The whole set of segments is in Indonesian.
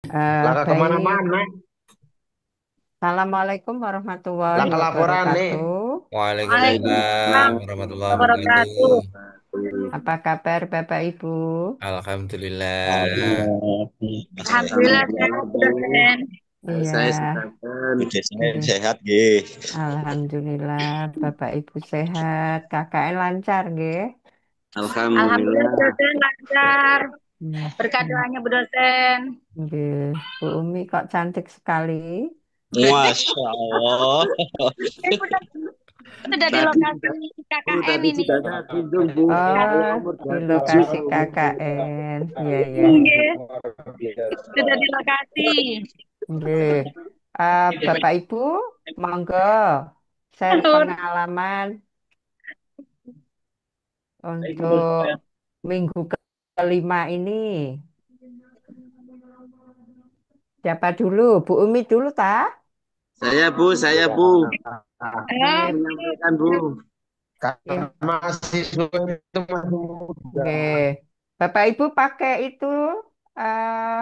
Laka Baik. kemana-mana, Assalamualaikum warahmatullahi langkah laporan nih. wabarakatuh. Waalaikumsalam Waalaikumsalam warahmatullahi wabarakatuh. wabarakatuh. Apa kabar Bapak Ibu? Alhamdulillah. Alhamdulillah. Alhamdulillah sehat, Bu Alhamdulillah. dosen. Iya, Saya silakan. Oke, saya nggih. sehat, nggih. Alhamdulillah Bapak Ibu sehat. KKN lancar, nggih. Alhamdulillah Bu Alhamdulillah. dosen lancar. Nah, Berkat doanya Bu dosen. nggih. Bu Umi kok cantik sekali. Masya Allah. Ini sudah di Tadi lokasi sudah, KKN tadi ini. sudah saya kunjung, Bu. Kak- Saya Oh, nomor di 27. lokasi KKN. Iya, iya. Nggih, sudah di lokasi. Nggih. Bapak Ibu, monggo share Nun. pengalaman untuk minggu kelima ini. Siapa dulu? Bu Umi dulu, tak? Saya, Bu. Ingin Eh, menyampaikan, Bu. Karena Iya. mahasiswa itu masih muda. Oke. Bapak Ibu pakai itu eh,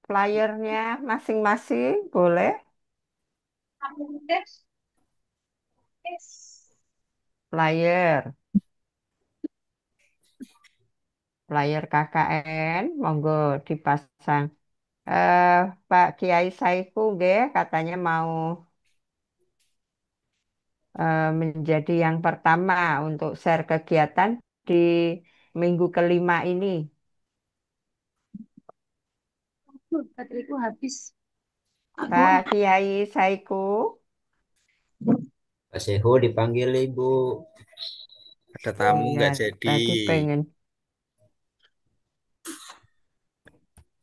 flyernya masing-masing, boleh? Flyer, flyer KKN, monggo dipasang. Eh, Pak Kiai Saiku, nggih, katanya mau menjadi yang pertama untuk share kegiatan di minggu kelima ini. bateraiku habis. Pak Kiai Saiku, Pak Sehu dipanggil Ibu. Ada tamu iya nggak jadi. tadi pengen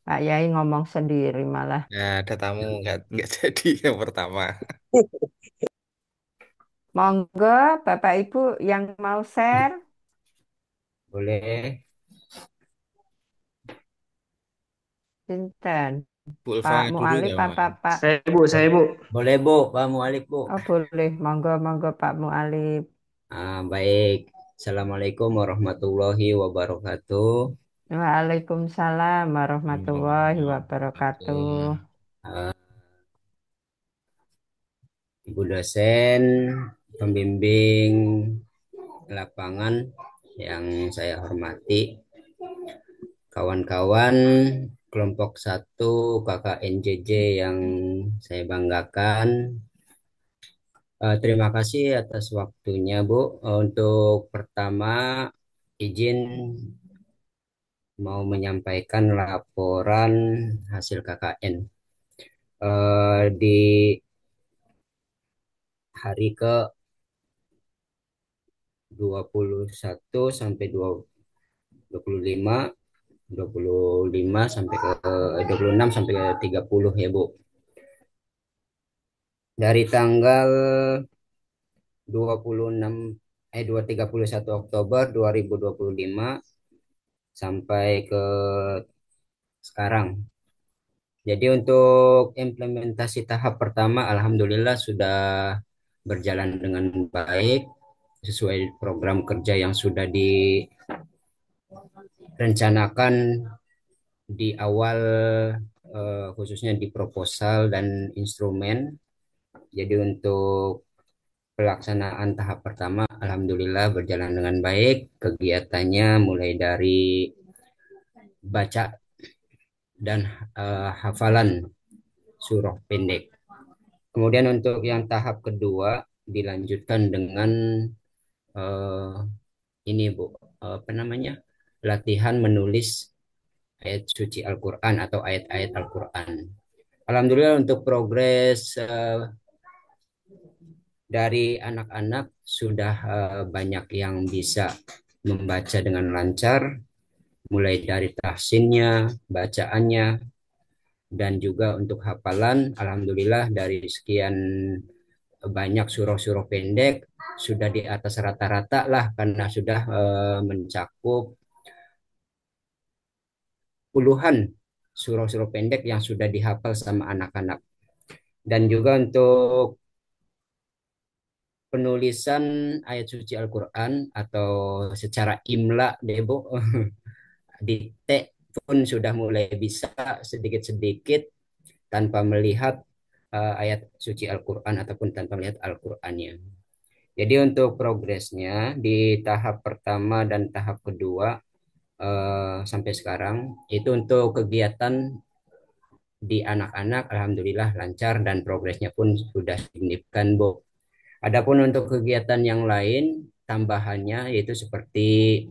Pak Yai ngomong sendiri malah. Nah, ada tamu nggak jadi yang pertama. Monggo Bapak Ibu yang mau share, Boleh. Sinten? Bu Ulfa Pak dulu Mualif nggak apa mau? Pak? Saya, Bu. Boleh Bu, Pak Mualif Bu. Oh boleh, monggo monggo Pak Mualif. Baik. Assalamualaikum warahmatullahi wabarakatuh. Waalaikumsalam warahmatullahi Warahmatullahi wabarakatuh. wabarakatuh. Ah, Ibu dosen, pembimbing lapangan yang saya hormati, kawan-kawan kelompok satu KKNJJ yang saya banggakan. Terima kasih atas waktunya, Bu. Untuk pertama, izin mau menyampaikan laporan hasil KKN. Di hari ke 21 sampai 25, 25 sampai ke 26 sampai ke 30 ya, Bu. Dari tanggal 26 31 Oktober 2025 sampai ke sekarang. Jadi untuk implementasi tahap pertama alhamdulillah sudah berjalan dengan baik sesuai program kerja yang sudah direncanakan di awal, khususnya di proposal dan instrumen. Jadi untuk pelaksanaan tahap pertama alhamdulillah berjalan dengan baik. Kegiatannya mulai dari baca dan hafalan surah pendek. Kemudian untuk yang tahap kedua dilanjutkan dengan eh, ini Bu, apa namanya? Latihan menulis ayat suci Al-Qur'an atau ayat-ayat Al-Qur'an. Alhamdulillah untuk progres dari anak-anak sudah banyak yang bisa membaca dengan lancar, mulai dari tahsinnya, bacaannya, dan juga untuk hafalan. Alhamdulillah dari sekian banyak surah-surah pendek sudah di atas rata-rata lah karena sudah mencakup puluhan surah-surah pendek yang sudah dihafal sama anak-anak. Dan juga untuk penulisan ayat suci Al-Quran atau secara imla Debo, dikte pun sudah mulai bisa sedikit-sedikit. tanpa melihat ayat suci Al-Quran ataupun tanpa melihat Al-Qurannya. Jadi untuk progresnya di tahap pertama dan tahap kedua sampai sekarang itu untuk kegiatan di anak-anak alhamdulillah lancar dan progresnya pun sudah signifikan, Bu. Adapun untuk kegiatan yang lain tambahannya yaitu seperti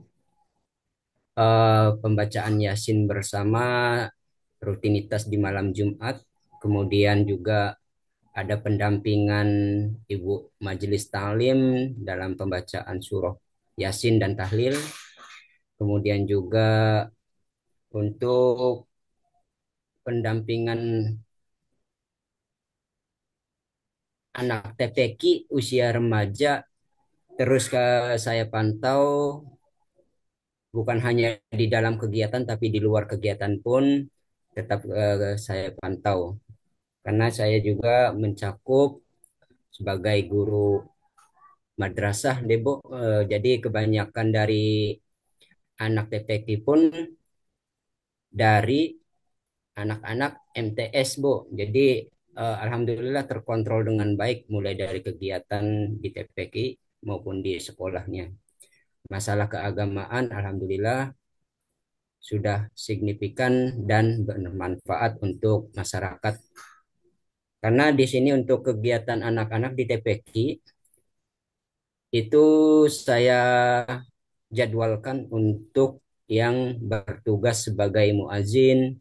pembacaan Yasin bersama rutinitas di malam Jumat, kemudian juga ada pendampingan Ibu Majelis Talim dalam pembacaan surah Yasin dan tahlil, kemudian juga untuk pendampingan anak TPQ usia remaja terus saya pantau bukan hanya di dalam kegiatan tapi di luar kegiatan pun tetap saya pantau karena saya juga mencakup sebagai guru madrasah Debo. Jadi kebanyakan dari anak TPQ pun dari anak-anak MTS, Bu. Jadi alhamdulillah terkontrol dengan baik mulai dari kegiatan di TPQ maupun di sekolahnya. Masalah keagamaan alhamdulillah sudah signifikan dan bermanfaat untuk masyarakat. Karena di sini untuk kegiatan anak-anak di TPQ itu saya jadwalkan untuk yang bertugas sebagai muazin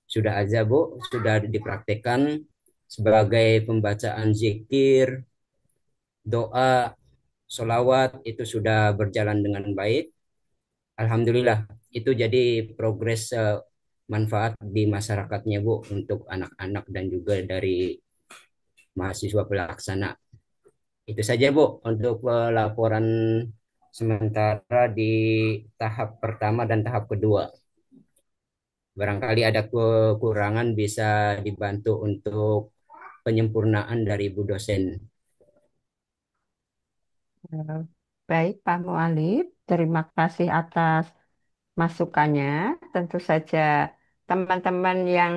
sudah aja Bu, sudah dipraktekkan sebagai pembacaan zikir, doa, solawat itu sudah berjalan dengan baik. Alhamdulillah itu jadi progres manfaat di masyarakatnya Bu untuk anak-anak dan juga dari mahasiswa pelaksana. Itu saja Bu untuk laporan sementara di tahap pertama dan tahap kedua. Barangkali ada kekurangan bisa dibantu untuk penyempurnaan dari Ibu dosen. Eh, Baik, Pak Mualif, terima kasih atas masukannya. Tentu saja teman-teman yang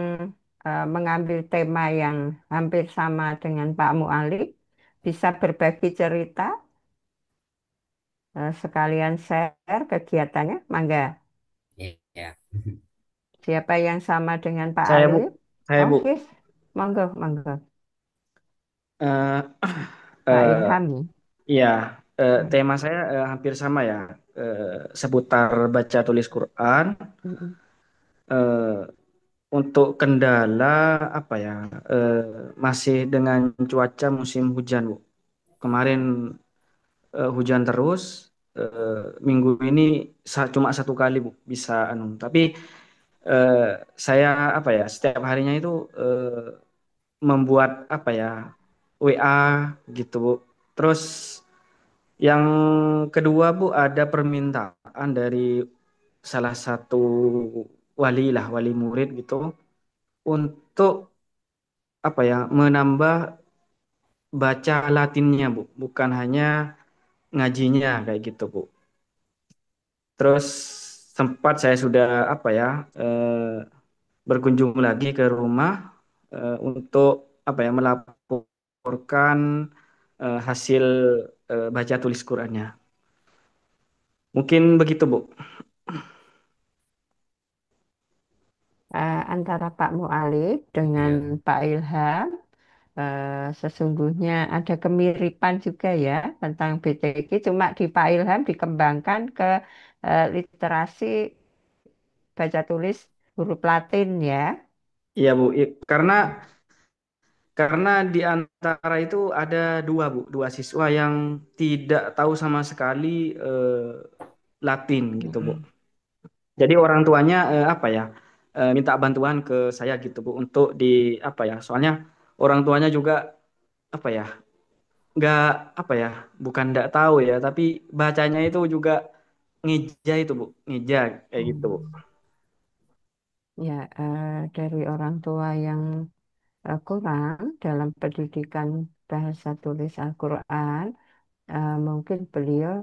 mengambil tema yang hampir sama dengan Pak Mualif bisa berbagi cerita, sekalian share kegiatannya. Mangga, Ya. siapa yang sama dengan Pak Saya Bu, Alif? saya Bu. Oke, monggo, monggo. Eh, Pak eh, Ilham. ya, Ya. tema saya hampir sama ya, seputar baca tulis Quran. Mm-mm. Eh, untuk kendala apa ya, eh, masih dengan cuaca musim hujan Bu. Kemarin hujan terus, minggu ini cuma satu kali Bu bisa anu. Tapi eh, saya apa ya, setiap harinya itu membuat apa ya WA gitu Bu. Terus yang kedua Bu ada permintaan dari salah satu wali lah, wali murid gitu untuk apa ya menambah baca Latinnya Bu, bukan hanya ngajinya kayak gitu Bu. Terus sempat saya sudah apa ya berkunjung lagi ke rumah untuk apa ya melaporkan hasil baca tulis Qurannya. Mungkin begitu Bu. Antara Pak Mualif dengan Ya. Pak Ilham, sesungguhnya ada kemiripan juga ya tentang BTG, cuma di Pak Ilham dikembangkan ke literasi baca tulis huruf Latin ya. Iya Bu, karena di antara itu ada dua Bu, dua siswa yang tidak tahu sama sekali Latin gitu Bu. Mm-mm. Jadi orang tuanya apa ya minta bantuan ke saya gitu Bu untuk di apa ya, soalnya orang tuanya juga apa ya nggak apa ya bukan nggak tahu ya, tapi bacanya itu juga ngeja itu Bu, ngeja kayak gitu Bu. Hmm. Ya, dari orang tua yang kurang dalam pendidikan bahasa tulis Al-Quran, mungkin beliau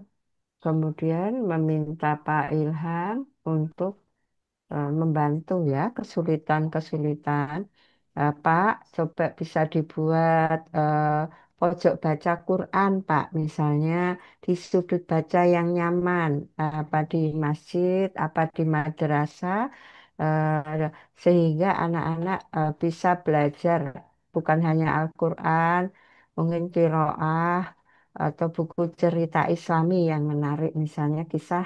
kemudian meminta Pak Ilham untuk membantu ya kesulitan-kesulitan Pak, coba bisa dibuat pojok baca Quran, Pak. Misalnya di sudut baca yang nyaman, apa di masjid, apa di madrasah, sehingga anak-anak bisa belajar bukan hanya Al-Quran, mungkin qiraah atau buku cerita Islami yang menarik, misalnya kisah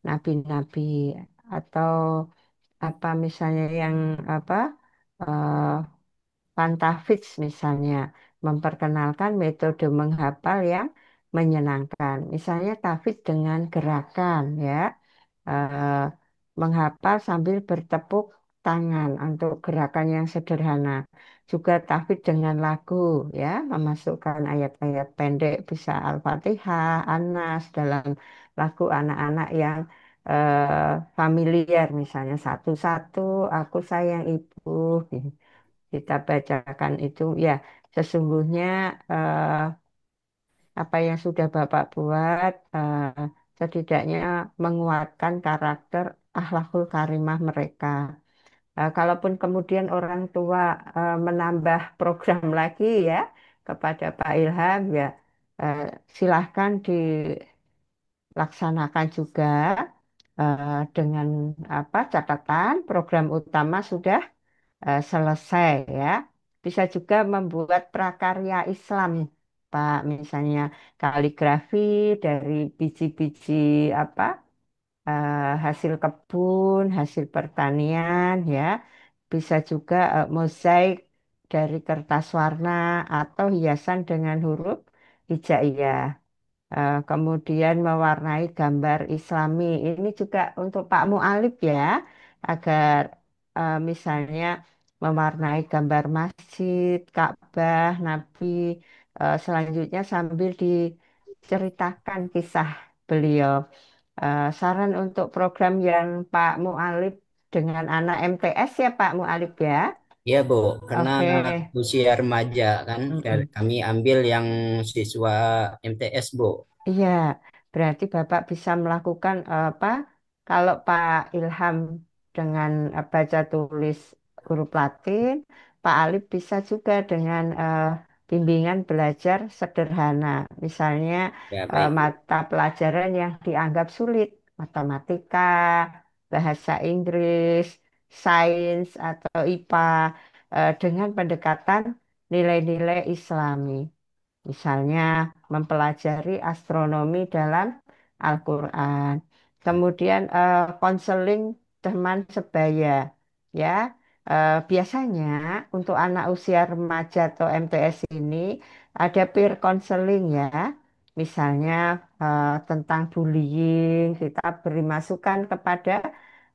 nabi-nabi atau apa misalnya yang apa eh, Pantafix misalnya memperkenalkan metode menghafal yang menyenangkan. Misalnya tafidz dengan gerakan ya, eh, menghafal sambil bertepuk tangan untuk gerakan yang sederhana. Juga tafidz dengan lagu ya, memasukkan ayat-ayat pendek bisa Al-Fatihah, An-Nas dalam lagu anak-anak yang familiar misalnya satu-satu aku sayang ibu gitu kita bacakan itu ya sesungguhnya apa yang sudah Bapak buat setidaknya menguatkan karakter akhlakul karimah mereka. Kalaupun kemudian orang tua menambah program lagi ya kepada Pak Ilham ya eh, silahkan dilaksanakan juga dengan apa catatan program utama sudah selesai ya. Bisa juga membuat prakarya Islam, Pak, misalnya kaligrafi dari biji-biji apa hasil kebun, hasil pertanian ya. Bisa juga mozaik dari kertas warna atau hiasan dengan huruf hijaiyah. Kemudian mewarnai gambar Islami. Ini juga untuk Pak Mu'alif ya, agar misalnya mewarnai gambar masjid, Ka'bah, Nabi, selanjutnya sambil diceritakan kisah beliau. Saran untuk program yang Pak Mu'alif dengan anak MTS ya Pak Mu'alif ya. Ya, Bu, karena Oke. usia remaja kan, Mm-mm. kami ambil yang siswa MTS, Bu. Iya, berarti Bapak bisa melakukan apa? Kalau Pak Ilham dengan baca tulis huruf Latin, Pak Alif bisa juga dengan bimbingan belajar sederhana. Misalnya Ya, baik, Bu. mata pelajaran yang dianggap sulit, matematika, bahasa Inggris, sains atau IPA dengan pendekatan nilai-nilai Islami. Misalnya mempelajari astronomi dalam Al-Quran. Kemudian konseling teman sebaya. Ya, biasanya untuk anak usia remaja atau MTS ini ada peer counseling ya. Misalnya tentang bullying, kita beri masukan kepada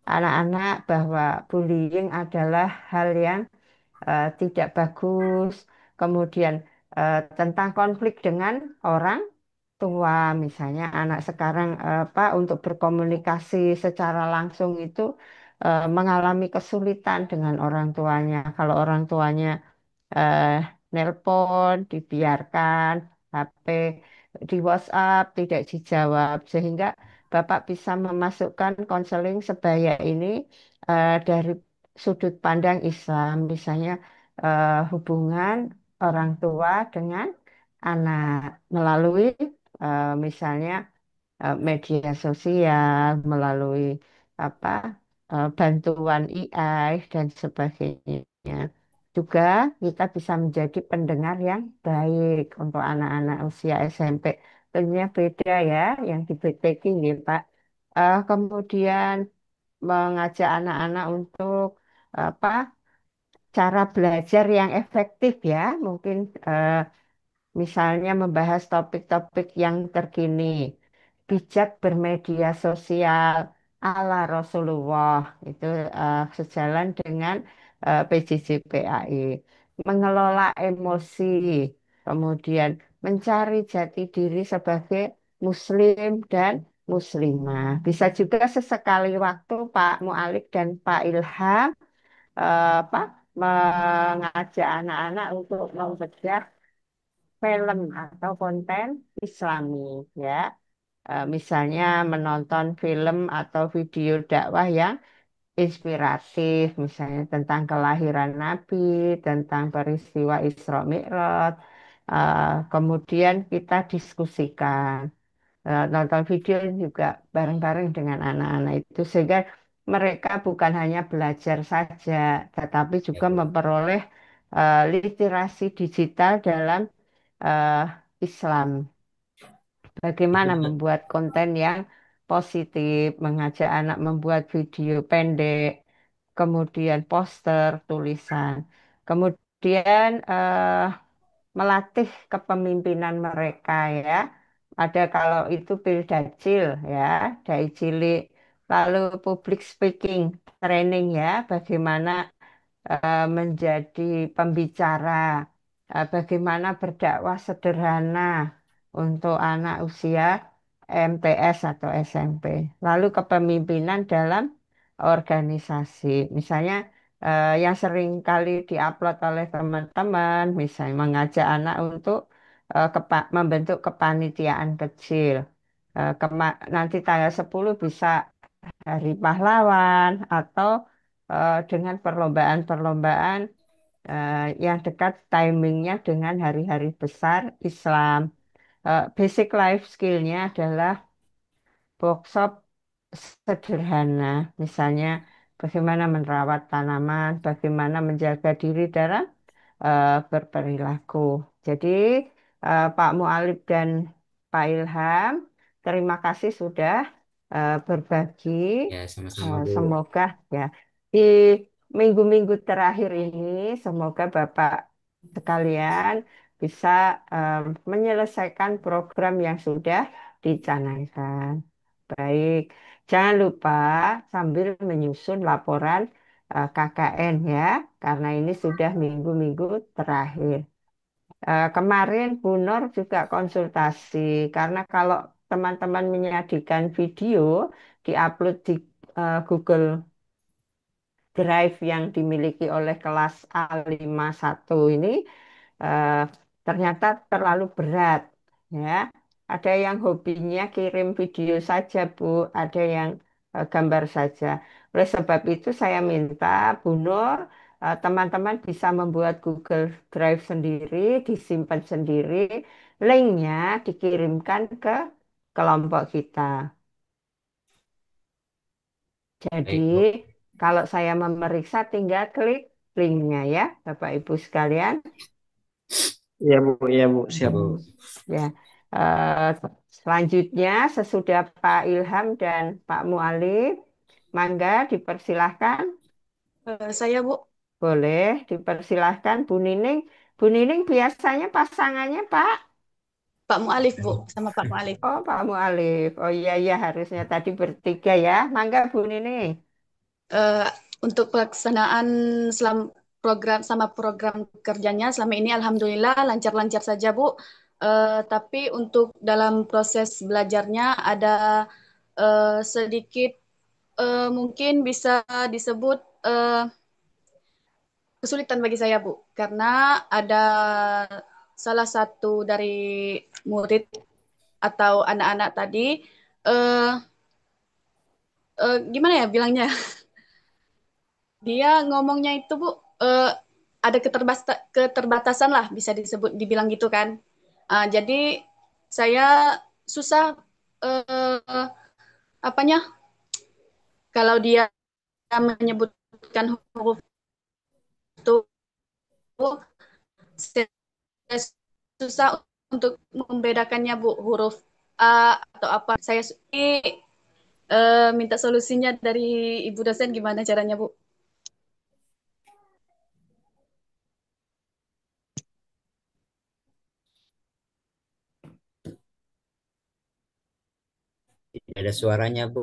anak-anak bahwa bullying adalah hal yang tidak bagus. Kemudian tentang konflik dengan orang tua, misalnya anak sekarang apa untuk berkomunikasi secara langsung itu mengalami kesulitan dengan orang tuanya. Kalau orang tuanya eh, nelpon, dibiarkan, HP di WhatsApp tidak dijawab, sehingga Bapak bisa memasukkan konseling sebaya ini dari sudut pandang Islam, misalnya hubungan orang tua dengan anak melalui misalnya media sosial, melalui apa bantuan AI dan sebagainya. Juga kita bisa menjadi pendengar yang baik untuk anak-anak usia SMP. Tentunya beda ya, yang di BTK ini, Pak. Kemudian mengajak anak-anak untuk apa cara belajar yang efektif ya, mungkin misalnya membahas topik-topik yang terkini, bijak bermedia sosial ala Rasulullah itu sejalan dengan PJJ PAI, mengelola emosi, kemudian mencari jati diri sebagai Muslim dan Muslimah. Bisa juga sesekali waktu Pak Mu'alik dan Pak Ilham apa mengajak anak-anak untuk membedah film atau konten Islami ya. Misalnya menonton film atau video dakwah yang inspiratif, misalnya tentang kelahiran Nabi, tentang peristiwa Isra Mi'raj. Kemudian kita diskusikan. Nonton video juga bareng-bareng dengan anak-anak itu sehingga mereka bukan hanya belajar saja, tetapi Ya, juga Bu. memperoleh literasi digital dalam eh, Islam. Itu Bagaimana membuat konten yang positif, mengajak anak membuat video pendek, kemudian poster, tulisan, kemudian melatih kepemimpinan mereka ya. Ada kalau itu Pildacil ya, dari cilik. Lalu public speaking training ya, bagaimana menjadi pembicara, bagaimana berdakwah sederhana untuk anak usia MTS atau SMP. Lalu kepemimpinan dalam organisasi, misalnya yang sering kali diupload oleh teman-teman, misalnya mengajak anak untuk membentuk kepanitiaan kecil. Nanti tanggal 10 bisa Hari Pahlawan atau dengan perlombaan-perlombaan yang dekat timingnya dengan hari-hari besar Islam. Basic life skill-nya adalah workshop sederhana, misalnya bagaimana merawat tanaman, bagaimana menjaga diri dalam berperilaku. Jadi Pak Mualib dan Pak Ilham, terima kasih sudah berbagi. ya sama-sama, Bu. Semoga ya di minggu-minggu terakhir ini, semoga Bapak sekalian bisa eh, menyelesaikan program yang sudah dicanangkan. Baik, jangan lupa sambil menyusun laporan KKN ya, karena ini sudah minggu-minggu terakhir. Kemarin Bu Nur juga konsultasi, karena kalau teman-teman menyajikan video, diupload di Google Drive yang dimiliki oleh kelas A51 ini, eh, ternyata terlalu berat ya. Ada yang hobinya kirim video saja, Bu, ada yang gambar saja. Oleh sebab itu saya minta Bu Nur, teman-teman bisa membuat Google Drive sendiri, disimpan sendiri, linknya dikirimkan ke kelompok kita. Jadi Baik, Bu. kalau saya memeriksa tinggal klik linknya ya, Bapak Ibu sekalian. Iya Bu, iya Bu, Ya, siap. Bu. Ya, eh, selanjutnya sesudah Pak Ilham dan Pak Mualif, mangga dipersilahkan, Saya Bu, boleh dipersilahkan Bu Nining. Bu Nining biasanya pasangannya Pak. Pak Mualif Bu, sama Pak Mualif. Oh, Pak Mualif. Oh iya iya harusnya tadi bertiga ya. Mangga Bu Nining. Eh, untuk pelaksanaan program sama program kerjanya selama ini Alhamdulillah lancar-lancar saja Bu. Tapi untuk dalam proses belajarnya ada sedikit mungkin bisa disebut eh, kesulitan bagi saya Bu, karena ada salah satu dari murid atau anak-anak tadi eh gimana ya bilangnya? Dia ngomongnya itu Bu ada keterbatasan lah bisa disebut dibilang gitu kan. Jadi saya susah eh, apanya kalau dia menyebutkan huruf itu saya susah untuk membedakannya Bu, huruf A atau apa. Saya minta solusinya dari Ibu dosen gimana caranya Bu? Tidak ada suaranya, Bu.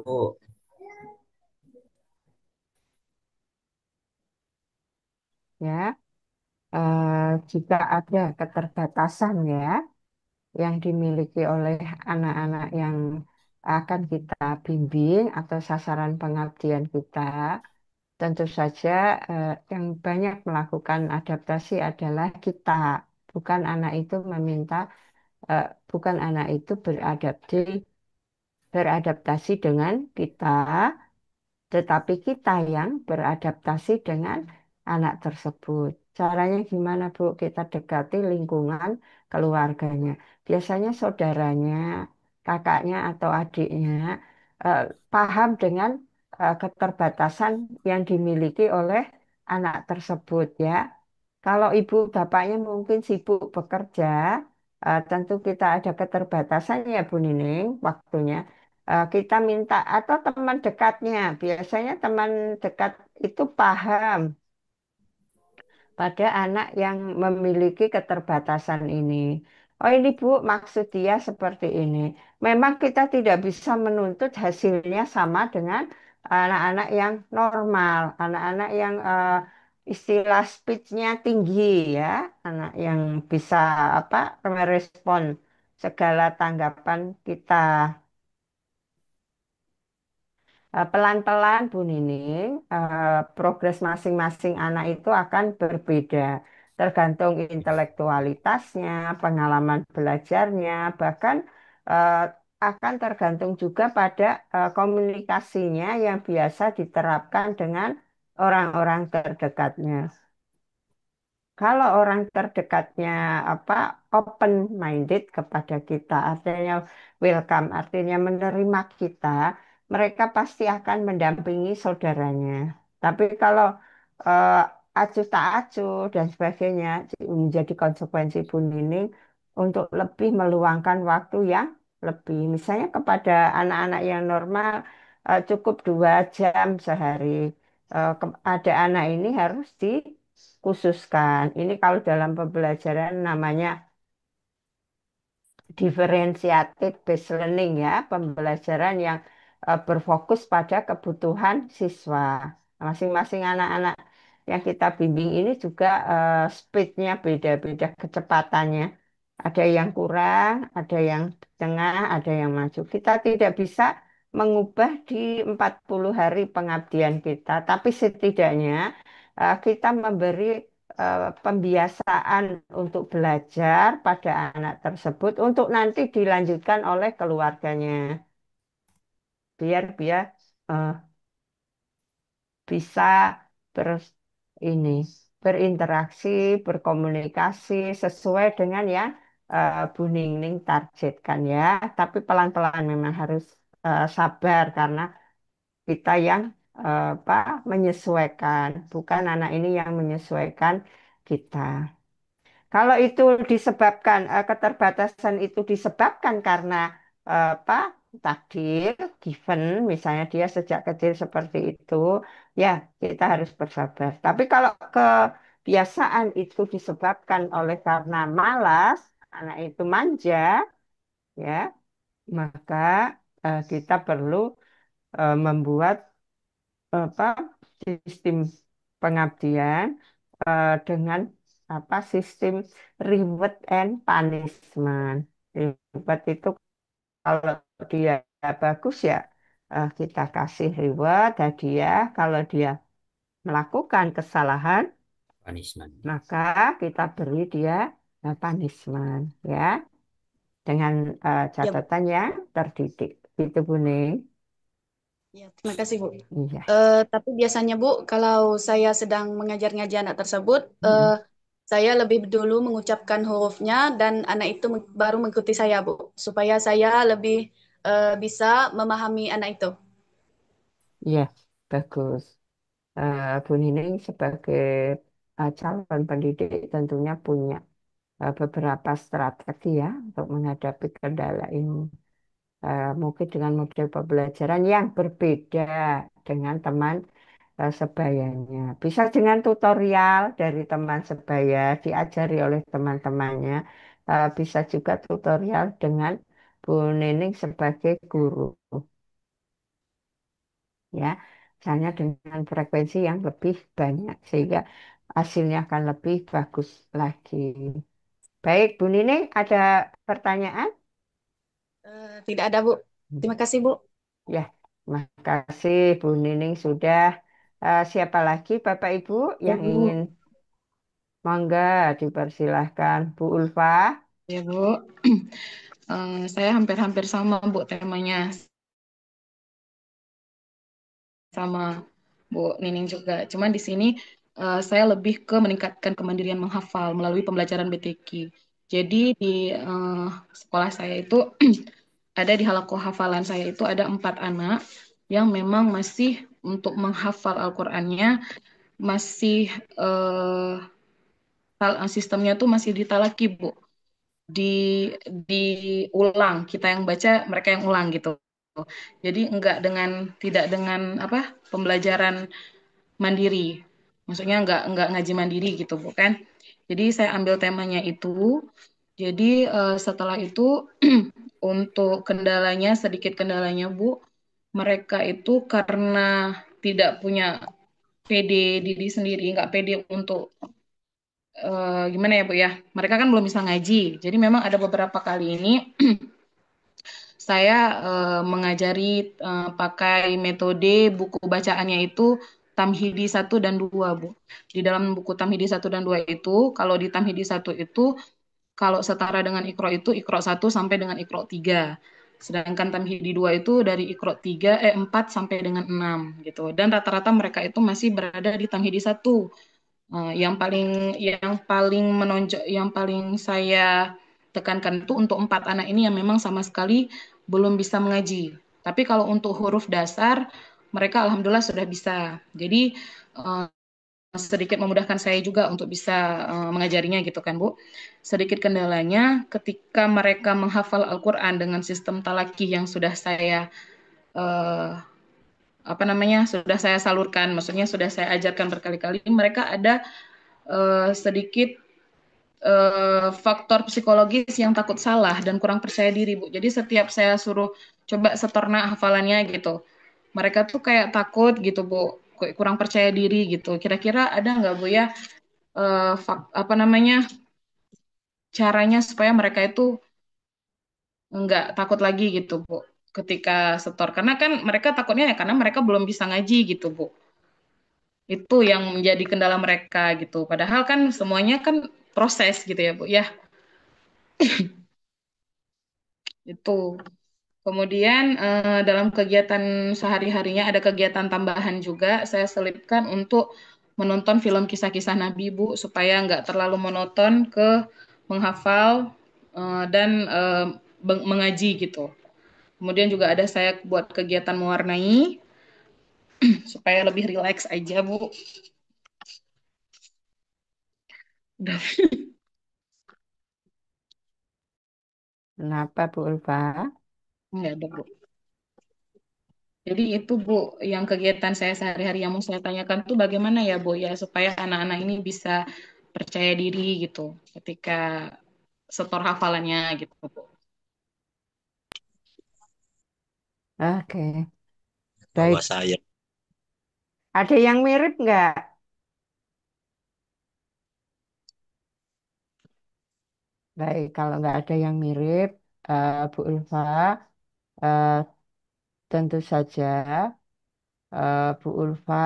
Ya, jika ada keterbatasan ya yang dimiliki oleh anak-anak yang akan kita bimbing atau sasaran pengabdian kita, tentu saja yang banyak melakukan adaptasi adalah kita, bukan anak itu meminta, bukan anak itu beradaptasi dengan kita, tetapi kita yang beradaptasi dengan anak tersebut. Caranya gimana, Bu? Kita dekati lingkungan keluarganya. Biasanya saudaranya, kakaknya atau adiknya eh, paham dengan keterbatasan yang dimiliki oleh anak tersebut ya. Kalau ibu bapaknya mungkin sibuk bekerja, tentu kita ada keterbatasan ya Bu Nining waktunya. Kita minta atau teman dekatnya, biasanya teman dekat itu paham pada anak yang memiliki keterbatasan ini. Oh ini Bu, maksud dia seperti ini. Memang kita tidak bisa menuntut hasilnya sama dengan anak-anak yang normal, anak-anak yang istilah speech-nya tinggi ya, anak yang bisa apa merespon segala tanggapan kita. Pelan-pelan Bu Nining, progres masing-masing anak itu akan berbeda, tergantung intelektualitasnya, pengalaman belajarnya, bahkan eh, akan tergantung juga pada komunikasinya yang biasa diterapkan dengan orang-orang terdekatnya. Kalau orang terdekatnya apa open minded kepada kita, artinya welcome, artinya menerima kita, mereka pasti akan mendampingi saudaranya. Tapi kalau eh, acuh tak acuh dan sebagainya menjadi konsekuensi Nining untuk lebih meluangkan waktu yang lebih, misalnya kepada anak-anak yang normal cukup 2 jam sehari. Ada anak ini harus dikhususkan. Ini kalau dalam pembelajaran namanya differentiated based learning ya, pembelajaran yang berfokus pada kebutuhan siswa. Masing-masing anak-anak yang kita bimbing ini juga speednya beda-beda kecepatannya. Ada yang kurang, ada yang tengah, ada yang maju. Kita tidak bisa mengubah di 40 hari pengabdian kita, tapi setidaknya kita memberi pembiasaan untuk belajar pada anak tersebut untuk nanti dilanjutkan oleh keluarganya. Biar biar eh, bisa ber ini berinteraksi, berkomunikasi sesuai dengan yang Bu Ningning targetkan ya. Tapi pelan-pelan memang harus sabar karena kita yang apa menyesuaikan, bukan anak ini yang menyesuaikan kita. Kalau itu disebabkan keterbatasan itu disebabkan karena apa takdir given misalnya dia sejak kecil seperti itu ya kita harus bersabar. Tapi kalau kebiasaan itu disebabkan oleh karena malas anak itu manja ya maka kita perlu membuat apa sistem pengabdian dengan apa sistem reward and punishment. Reward itu kalau dia bagus ya kita kasih reward hadiah. Kalau dia melakukan kesalahan punishment. maka kita beri dia punishment ya dengan Ya, Bu. catatan yang terdidik. Itu Bu Ning. Ya, terima kasih, Bu. Iya. Tapi biasanya, Bu, kalau saya sedang mengajar-ngajar anak tersebut, Mm. saya lebih dulu mengucapkan hurufnya dan anak itu baru mengikuti saya, Bu, supaya saya lebih bisa memahami anak itu. Iya, bagus. Bu Nining sebagai calon pendidik tentunya punya beberapa strategi ya untuk menghadapi kendala ini. Mungkin dengan model pembelajaran yang berbeda dengan teman sebayanya. Bisa dengan tutorial dari teman sebaya, diajari oleh teman-temannya. Bisa juga tutorial dengan Bu Nining sebagai guru. Ya, misalnya dengan frekuensi yang lebih banyak sehingga hasilnya akan lebih bagus lagi. Baik, Bu Nining, ada pertanyaan? Tidak ada, Bu. Terima kasih, Bu. Ya, terima kasih Bu Nining sudah. Siapa lagi Bapak Ibu Ya, yang ingin Bu. mangga dipersilahkan Bu Ulfa? Ya, Bu. Saya hampir-hampir sama, Bu, temanya. sama Bu Nining juga. Cuman di sini saya lebih ke meningkatkan kemandirian menghafal melalui pembelajaran BTQ. Jadi di sekolah saya itu ada di halakoh hafalan saya itu ada 4 anak yang memang masih untuk menghafal Al-Qur'annya masih eh, sistemnya tuh masih ditalaki, Bu. Di diulang, kita yang baca, mereka yang ulang gitu. Jadi tidak dengan apa pembelajaran mandiri. Maksudnya enggak ngaji mandiri gitu, bukan. Jadi saya ambil temanya itu. Jadi setelah itu untuk kendalanya, sedikit kendalanya Bu, mereka itu karena tidak punya PD diri sendiri, nggak pede untuk gimana ya Bu ya, mereka kan belum bisa ngaji. Jadi memang ada beberapa kali ini saya mengajari pakai metode buku bacaannya itu Tamhidi 1 dan 2, Bu. Di dalam buku Tamhidi 1 dan 2 itu, kalau di Tamhidi 1 itu, kalau setara dengan Iqra 1 sampai dengan Iqra 3. Sedangkan Tamhidi 2 itu dari Iqra 4 sampai dengan 6 gitu. Dan rata-rata mereka itu masih berada di Tamhidi 1. Yang paling menonjol, yang paling saya tekankan itu untuk 4 anak ini yang memang sama sekali belum bisa mengaji. Tapi kalau untuk huruf dasar, mereka alhamdulillah sudah bisa. Jadi eh, sedikit memudahkan saya juga untuk bisa mengajarinya gitu kan Bu. Sedikit kendalanya ketika mereka menghafal Al-Quran dengan sistem talaki yang sudah saya eh, apa namanya sudah saya salurkan, maksudnya sudah saya ajarkan berkali-kali, mereka ada sedikit faktor psikologis yang takut salah dan kurang percaya diri, Bu. Jadi setiap saya suruh coba setorna hafalannya gitu, mereka tuh kayak takut gitu, Bu. Kurang percaya diri gitu. Kira-kira ada nggak, Bu ya, apa namanya, caranya supaya mereka itu nggak takut lagi gitu, Bu, ketika setor. Karena kan mereka takutnya ya karena mereka belum bisa ngaji gitu, Bu. Itu yang menjadi kendala mereka gitu. Padahal kan semuanya kan proses gitu ya, Bu ya. Itu. Kemudian dalam kegiatan sehari-harinya ada kegiatan tambahan juga saya selipkan untuk menonton film kisah-kisah Nabi, Bu, supaya nggak terlalu monoton ke menghafal dan mengaji gitu. Kemudian juga ada saya buat kegiatan mewarnai supaya lebih rileks aja, Bu. Udah Kenapa Bu Ulfa? nggak ada, Bu. Jadi itu Bu, yang kegiatan saya sehari-hari yang mau saya tanyakan tuh bagaimana ya Bu ya supaya anak-anak ini bisa percaya diri gitu ketika setor hafalannya gitu Bu. Oke, bahwa baik. saya Ada yang mirip nggak? Baik, kalau nggak ada yang mirip, Bu Ulfa, eh, tentu saja Bu Ulfa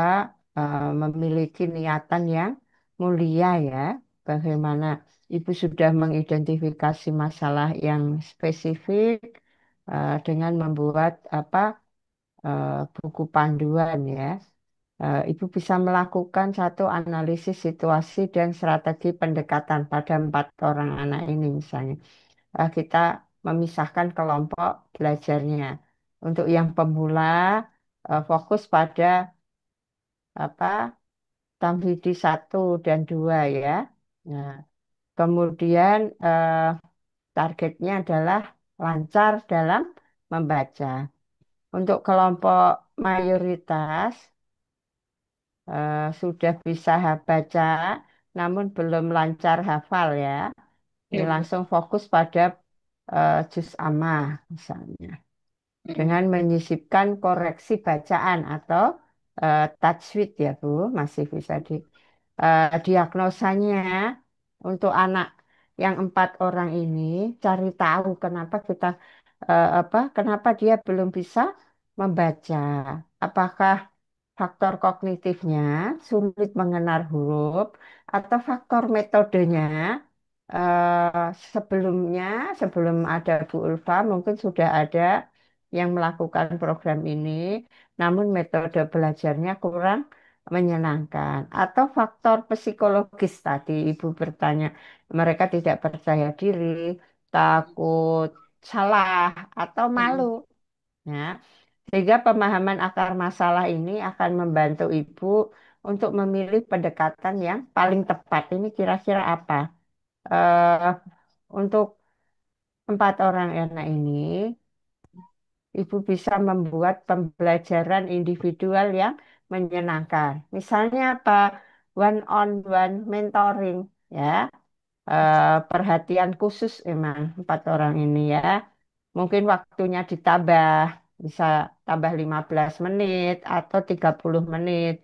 memiliki niatan yang mulia ya. Bagaimana Ibu sudah mengidentifikasi masalah yang spesifik dengan membuat buku panduan ya. Ibu bisa melakukan satu analisis situasi dan strategi pendekatan pada 4 orang anak ini misalnya. Kita memisahkan kelompok belajarnya. Untuk yang pemula fokus pada apa Tamhidi 1 dan 2 ya. Nah, kemudian targetnya adalah lancar dalam membaca. Untuk kelompok mayoritas sudah bisa baca, namun belum lancar hafal ya. Ini Ya Bu. langsung fokus pada juz amah misalnya. Mm-mm. Dengan menyisipkan koreksi bacaan atau tajwid ya Bu, masih bisa diagnosanya untuk anak yang 4 orang ini cari tahu kenapa dia belum bisa membaca. Apakah faktor kognitifnya sulit mengenal huruf atau faktor metodenya sebelumnya sebelum ada Bu Ulfa mungkin sudah ada yang melakukan program ini, namun metode belajarnya kurang menyenangkan. Atau faktor psikologis tadi, Ibu bertanya, mereka tidak percaya diri, takut salah, atau malu. Mm-mm. Ya, sehingga pemahaman akar masalah ini akan membantu Ibu untuk memilih pendekatan yang paling tepat. Ini kira-kira apa? eh untuk 4 orang anak ini, Ibu bisa membuat pembelajaran individual yang menyenangkan. Misalnya apa? One-on-one mentoring, ya. Perhatian khusus emang 4 orang ini ya. Mungkin waktunya ditambah, bisa tambah 15 menit atau 30 menit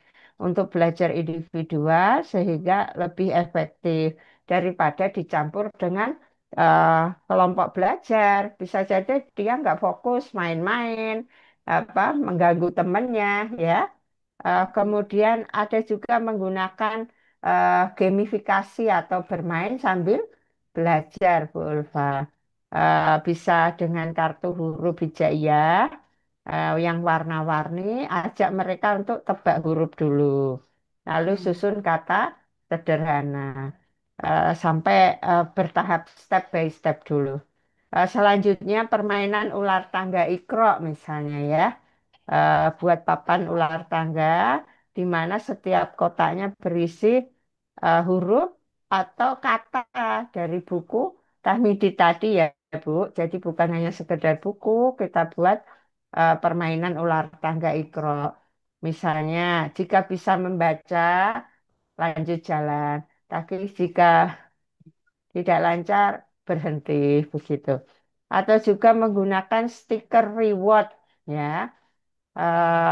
untuk belajar individual sehingga lebih efektif daripada dicampur dengan eh, kelompok belajar. Bisa jadi dia nggak fokus main-main, apa mengganggu temannya ya. Kemudian ada juga menggunakan gamifikasi atau bermain sambil belajar, Bu Ulfa. Bisa dengan kartu huruf hijaiyah yang warna-warni, ajak mereka untuk tebak huruf dulu. Lalu Mm. susun kata sederhana. Sampai bertahap step by step dulu. Selanjutnya permainan ular tangga ikro misalnya ya. Buat papan ular tangga di mana setiap kotaknya berisi huruf atau kata dari buku Tahmidi tadi ya Bu. Jadi bukan hanya sekedar buku, kita buat permainan ular tangga ikro. Misalnya, jika bisa membaca, lanjut jalan. Tapi jika tidak lancar, berhenti begitu. Atau juga menggunakan stiker reward ya.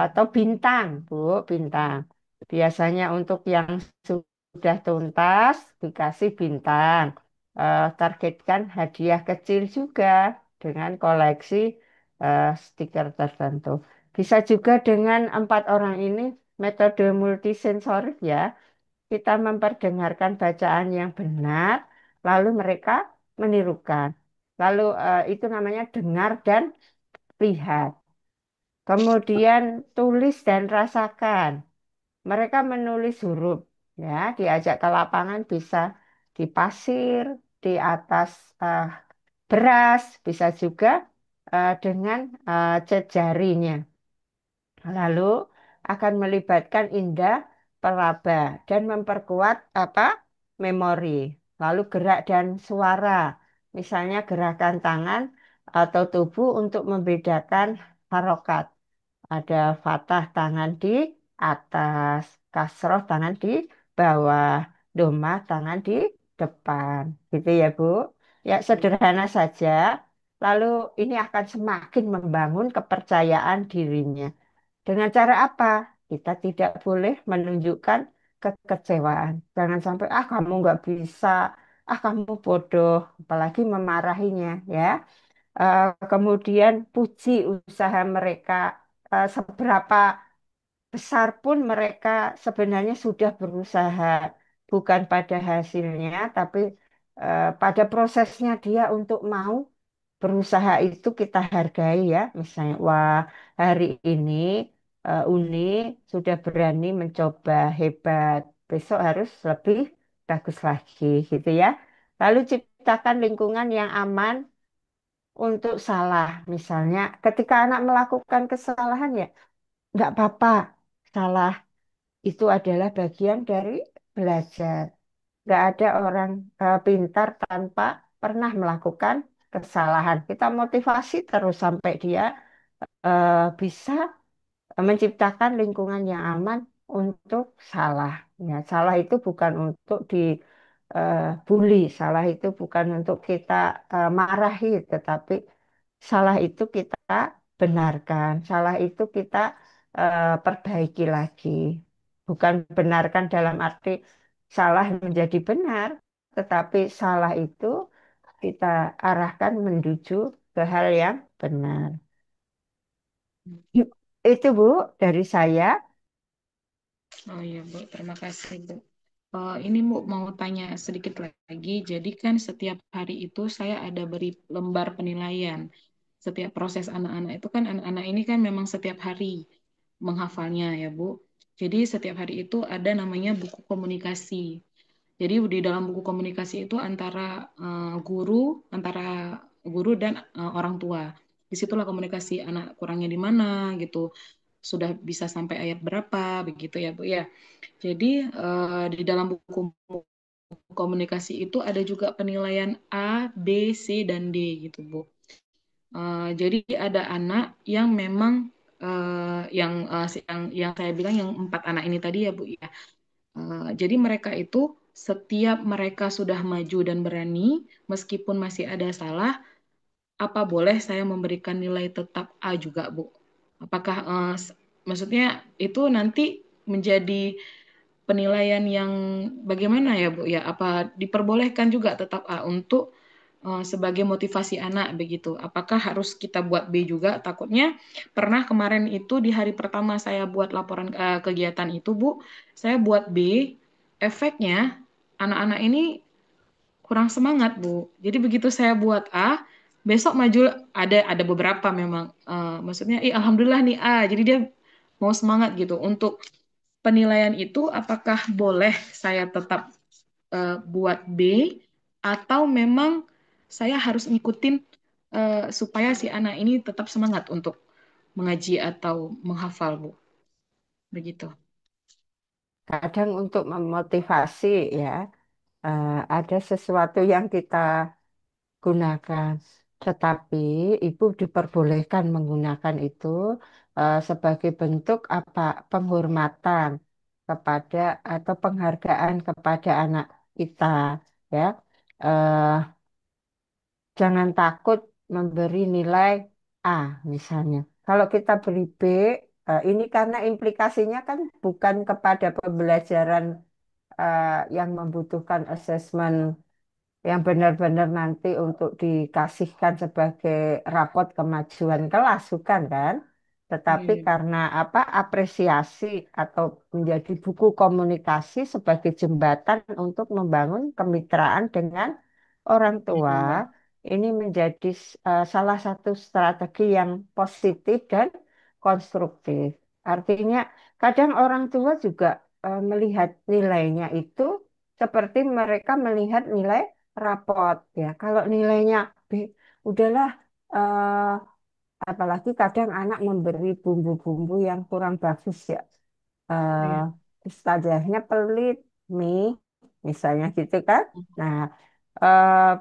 Atau bintang, Bu, bintang. Biasanya untuk yang sudah tuntas dikasih bintang. Targetkan hadiah kecil juga dengan koleksi stiker tertentu. Bisa juga dengan 4 orang ini metode multisensorik ya. Kita memperdengarkan bacaan yang benar, lalu mereka menirukan. Lalu itu namanya dengar dan lihat. Kemudian tulis dan rasakan. Mereka menulis huruf, ya, diajak ke lapangan bisa di pasir, di atas eh, beras, bisa juga dengan cat jarinya. Lalu akan melibatkan indera peraba dan memperkuat apa? Memori. Lalu gerak dan suara. Misalnya gerakan tangan atau tubuh untuk membedakan harokat. Ada fatah tangan di atas, kasroh tangan di bawah, domah tangan di depan. Gitu ya, Bu. Ya, sederhana saja. Lalu ini akan semakin membangun kepercayaan dirinya. Dengan cara apa? Kita tidak boleh menunjukkan kekecewaan. Jangan sampai, ah kamu nggak bisa, ah kamu bodoh, apalagi memarahinya ya. Kemudian puji usaha mereka, seberapa besar pun mereka sebenarnya sudah berusaha, bukan pada hasilnya, tapi pada prosesnya dia untuk mau berusaha itu kita hargai ya. Misalnya, wah hari ini Uni sudah berani mencoba hebat, besok harus lebih bagus lagi gitu ya. Lalu ciptakan lingkungan yang aman untuk salah. Misalnya ketika anak melakukan kesalahan ya nggak apa-apa, salah itu adalah bagian dari belajar. Nggak ada orang pintar tanpa pernah melakukan kesalahan. Kita motivasi terus sampai dia bisa menciptakan lingkungan yang aman untuk salah. Ya, salah itu bukan untuk dibully, salah itu bukan untuk kita marahi, tetapi salah itu kita benarkan, salah itu kita perbaiki lagi. Bukan benarkan dalam arti salah menjadi benar, tetapi salah itu kita arahkan menuju ke hal yang benar. Itu Bu dari saya. Oh iya, Bu. Terima kasih, Bu. Ini Bu mau tanya sedikit lagi. Jadi kan setiap hari itu saya ada beri lembar penilaian. setiap proses anak-anak itu kan anak-anak ini kan memang setiap hari menghafalnya ya Bu. Jadi setiap hari itu ada namanya buku komunikasi. Jadi di dalam buku komunikasi itu antara guru dan orang tua. Disitulah komunikasi anak kurangnya di mana gitu. Sudah bisa sampai ayat berapa begitu ya Bu ya. Jadi di dalam buku komunikasi itu ada juga penilaian A, B, C, dan D gitu Bu. Jadi ada anak yang memang yang saya bilang yang 4 anak ini tadi ya Bu ya. Jadi mereka itu setiap mereka sudah maju dan berani, meskipun masih ada salah, apa boleh saya memberikan nilai tetap A juga Bu? Apakah maksudnya itu nanti menjadi penilaian yang bagaimana ya Bu ya? Apa diperbolehkan juga tetap A untuk sebagai motivasi anak begitu? Apakah harus kita buat B juga? Takutnya pernah kemarin itu di hari pertama saya buat laporan kegiatan itu Bu, saya buat B, efeknya anak-anak ini kurang semangat Bu. Jadi begitu saya buat A, besok maju ada beberapa memang maksudnya alhamdulillah nih A. Jadi dia mau semangat gitu. Untuk penilaian itu apakah boleh saya tetap buat B atau memang saya harus ngikutin supaya si anak ini tetap semangat untuk mengaji atau menghafal Bu. Begitu. Kadang untuk memotivasi ya, ada sesuatu yang kita gunakan. Tetapi ibu diperbolehkan menggunakan itu sebagai bentuk apa penghormatan kepada atau penghargaan kepada anak kita, ya. Eh, jangan takut memberi nilai A misalnya. Kalau kita beri B, ini karena implikasinya kan bukan kepada pembelajaran eh, yang membutuhkan asesmen yang benar-benar nanti untuk dikasihkan sebagai rapot kemajuan kelas, bukan kan? Tetapi Iya, karena apa apresiasi atau menjadi buku komunikasi sebagai jembatan untuk membangun kemitraan dengan orang tua, iya, ini menjadi salah satu strategi yang positif dan konstruktif. Artinya, kadang orang tua juga melihat nilainya itu seperti mereka melihat nilai rapot ya. Kalau nilainya B, udahlah. Apalagi kadang anak memberi bumbu-bumbu yang kurang bagus ya. iya. Ustazahnya pelit, mie, misalnya gitu kan. Nah,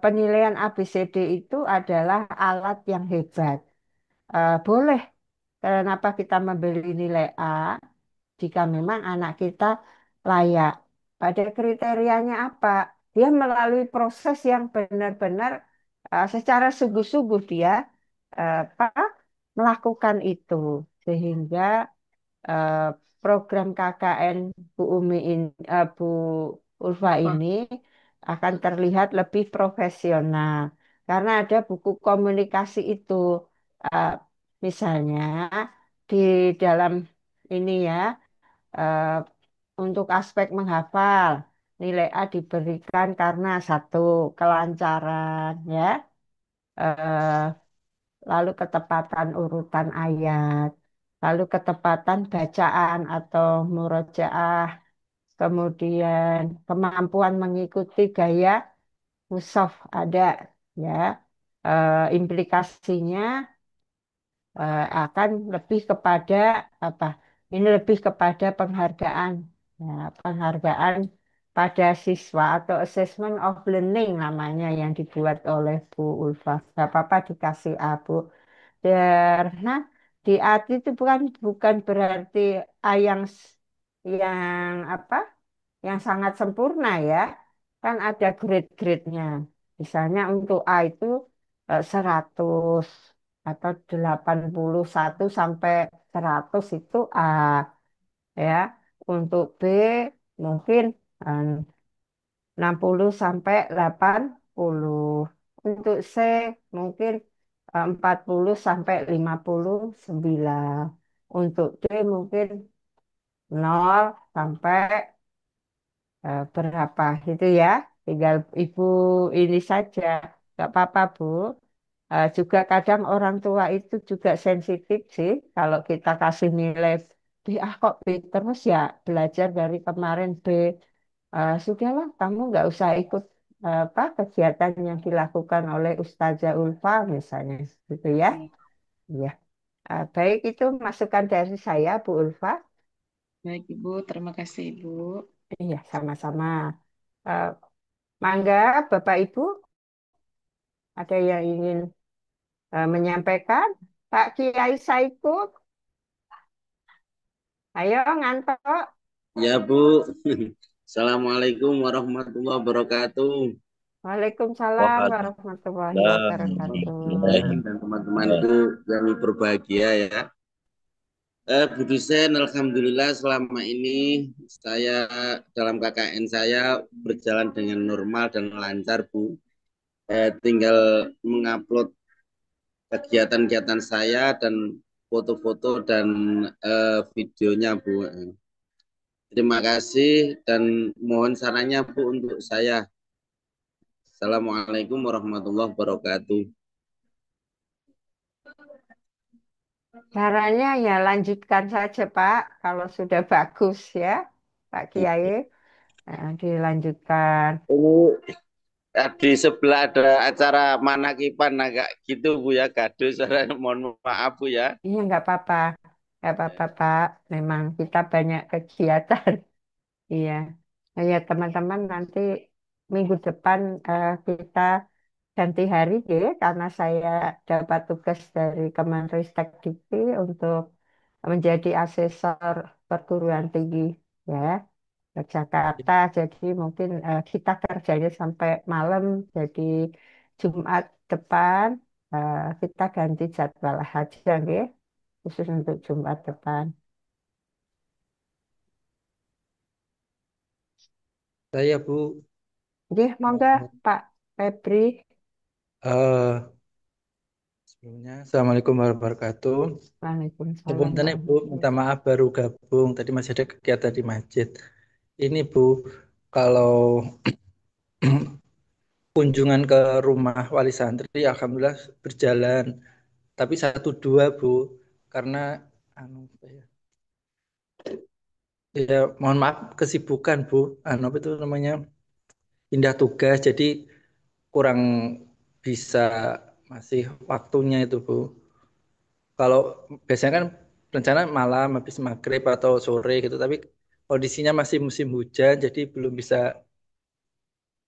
penilaian ABCD itu adalah alat yang hebat. Boleh, kenapa kita memberi nilai A? Jika memang anak kita layak. Pada kriterianya apa? Dia melalui proses yang benar-benar secara sungguh-sungguh dia apa, melakukan itu. Sehingga eh, program KKN Bu Ulfa Lupa. ini akan terlihat lebih profesional. Karena ada buku komunikasi itu. Eh, misalnya di dalam ini ya, eh, untuk aspek menghafal, nilai A diberikan karena satu kelancaran ya, eh, lalu ketepatan urutan ayat, lalu ketepatan bacaan atau murojaah, kemudian kemampuan mengikuti gaya mushaf ada ya. Implikasinya akan lebih kepada apa? Ini lebih kepada penghargaan, ya, penghargaan pada siswa atau assessment of learning namanya yang dibuat oleh Bu Ulfa. Gak apa-apa dikasih A, Bu. Karena di AT itu bukan berarti A yang apa? Yang sangat sempurna ya. Kan ada grade-grade-nya. Misalnya untuk A itu 100 atau 81 sampai 100 itu A ya. Untuk B mungkin eh, 60 sampai 80. Untuk C mungkin 40 sampai 59. Untuk D mungkin 0 sampai berapa itu ya. Tinggal Ibu ini saja. Gak apa-apa, Bu. Juga kadang orang tua itu juga sensitif sih. Kalau kita kasih nilai B, kok B terus ya belajar dari kemarin B. Sudahlah, kamu nggak usah ikut apa kegiatan yang dilakukan oleh Ustazah Ulfa misalnya, gitu ya. Ya, baik itu masukan dari saya, Bu Ulfa. Baik, Ibu. Terima kasih, Ibu. Iya, sama-sama. Eh, Mangga, Bapak Ibu, ada yang ingin menyampaikan? Pak Kiai Saikut, ayo ngantok. Ya, Bu. Assalamualaikum warahmatullahi wabarakatuh. Waalaikumsalam Waalaikumsalam warahmatullahi wabarakatuh. Ibrahim dan teman-temanku yang berbahagia ya. Bu Dusen, Alhamdulillah selama ini saya dalam KKN saya berjalan dengan normal dan lancar, Bu. Tinggal mengupload kegiatan-kegiatan saya dan foto-foto dan videonya, Bu. Terima kasih dan mohon sarannya, Bu, untuk saya. Assalamualaikum warahmatullahi wabarakatuh. Caranya ya lanjutkan saja Pak, kalau sudah bagus ya Pak Kiai, dilanjutkan. Ini di sebelah ada acara manakipan agak gitu, Bu, ya, gaduh. Mohon maaf, Bu, ya. Iya nggak apa-apa Pak, memang kita banyak kegiatan. Iya, ya teman-teman nanti minggu depan kita ganti hari ya, karena saya dapat tugas dari Kemenristek Dikti untuk menjadi asesor perguruan tinggi ya ke Jakarta. Jadi mungkin kita kerjanya sampai malam. Jadi Jumat depan kita ganti jadwal aja ya, khusus untuk Jumat depan. Saya Bu, Jadi monggo Pak Febri. eh sebelumnya Assalamualaikum warahmatullahi wabarakatuh. Waalaikumsalam Sebentar Bu, minta warahmatullahi. maaf baru gabung. Tadi masih ada kegiatan di masjid. Ini Bu, kalau kunjungan ke rumah wali santri, alhamdulillah berjalan. Tapi satu dua Bu, karena anu, apa ya, ya mohon maaf kesibukan Bu, apa itu namanya pindah tugas, jadi kurang bisa masih waktunya itu Bu. Kalau biasanya kan rencana malam habis maghrib atau sore gitu, tapi kondisinya masih musim hujan, jadi belum bisa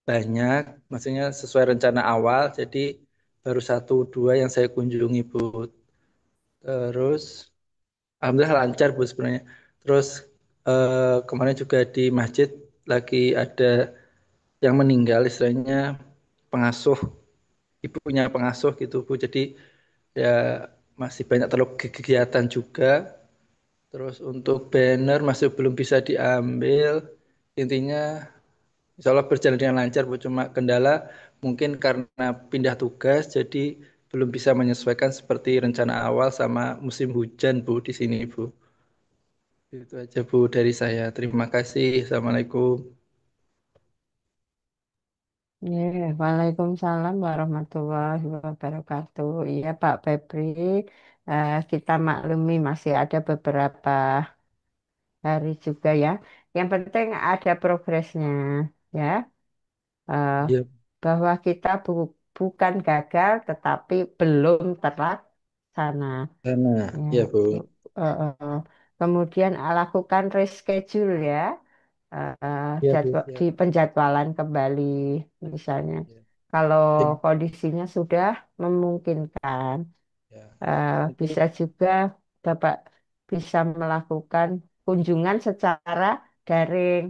banyak, maksudnya sesuai rencana awal, jadi baru satu dua yang saya kunjungi Bu. Terus alhamdulillah lancar Bu sebenarnya. Terus kemarin juga di masjid lagi ada yang meninggal, istilahnya pengasuh, ibunya pengasuh gitu Bu. Jadi ya masih banyak terlalu kegiatan juga. Terus untuk banner masih belum bisa diambil. Intinya insya Allah berjalan dengan lancar Bu. Cuma kendala mungkin karena pindah tugas jadi belum bisa menyesuaikan seperti rencana awal sama musim hujan Bu di sini Bu. Itu aja Bu dari saya. Terima kasih. Assalamualaikum. Ya, Waalaikumsalam warahmatullahi wabarakatuh. Iya Pak Febri, kita maklumi masih ada beberapa hari juga ya. Yang penting ada progresnya ya. Eh, Iya, bahwa kita bukan gagal tetapi belum terlaksana. sana. Ya, Ya Bu. kemudian lakukan reschedule ya, Ya Bu. jadwal di Ya. penjadwalan kembali misalnya. Ya. Kalau Ya. kondisinya sudah memungkinkan, Ya. bisa Mungkin juga Bapak bisa melakukan kunjungan secara daring.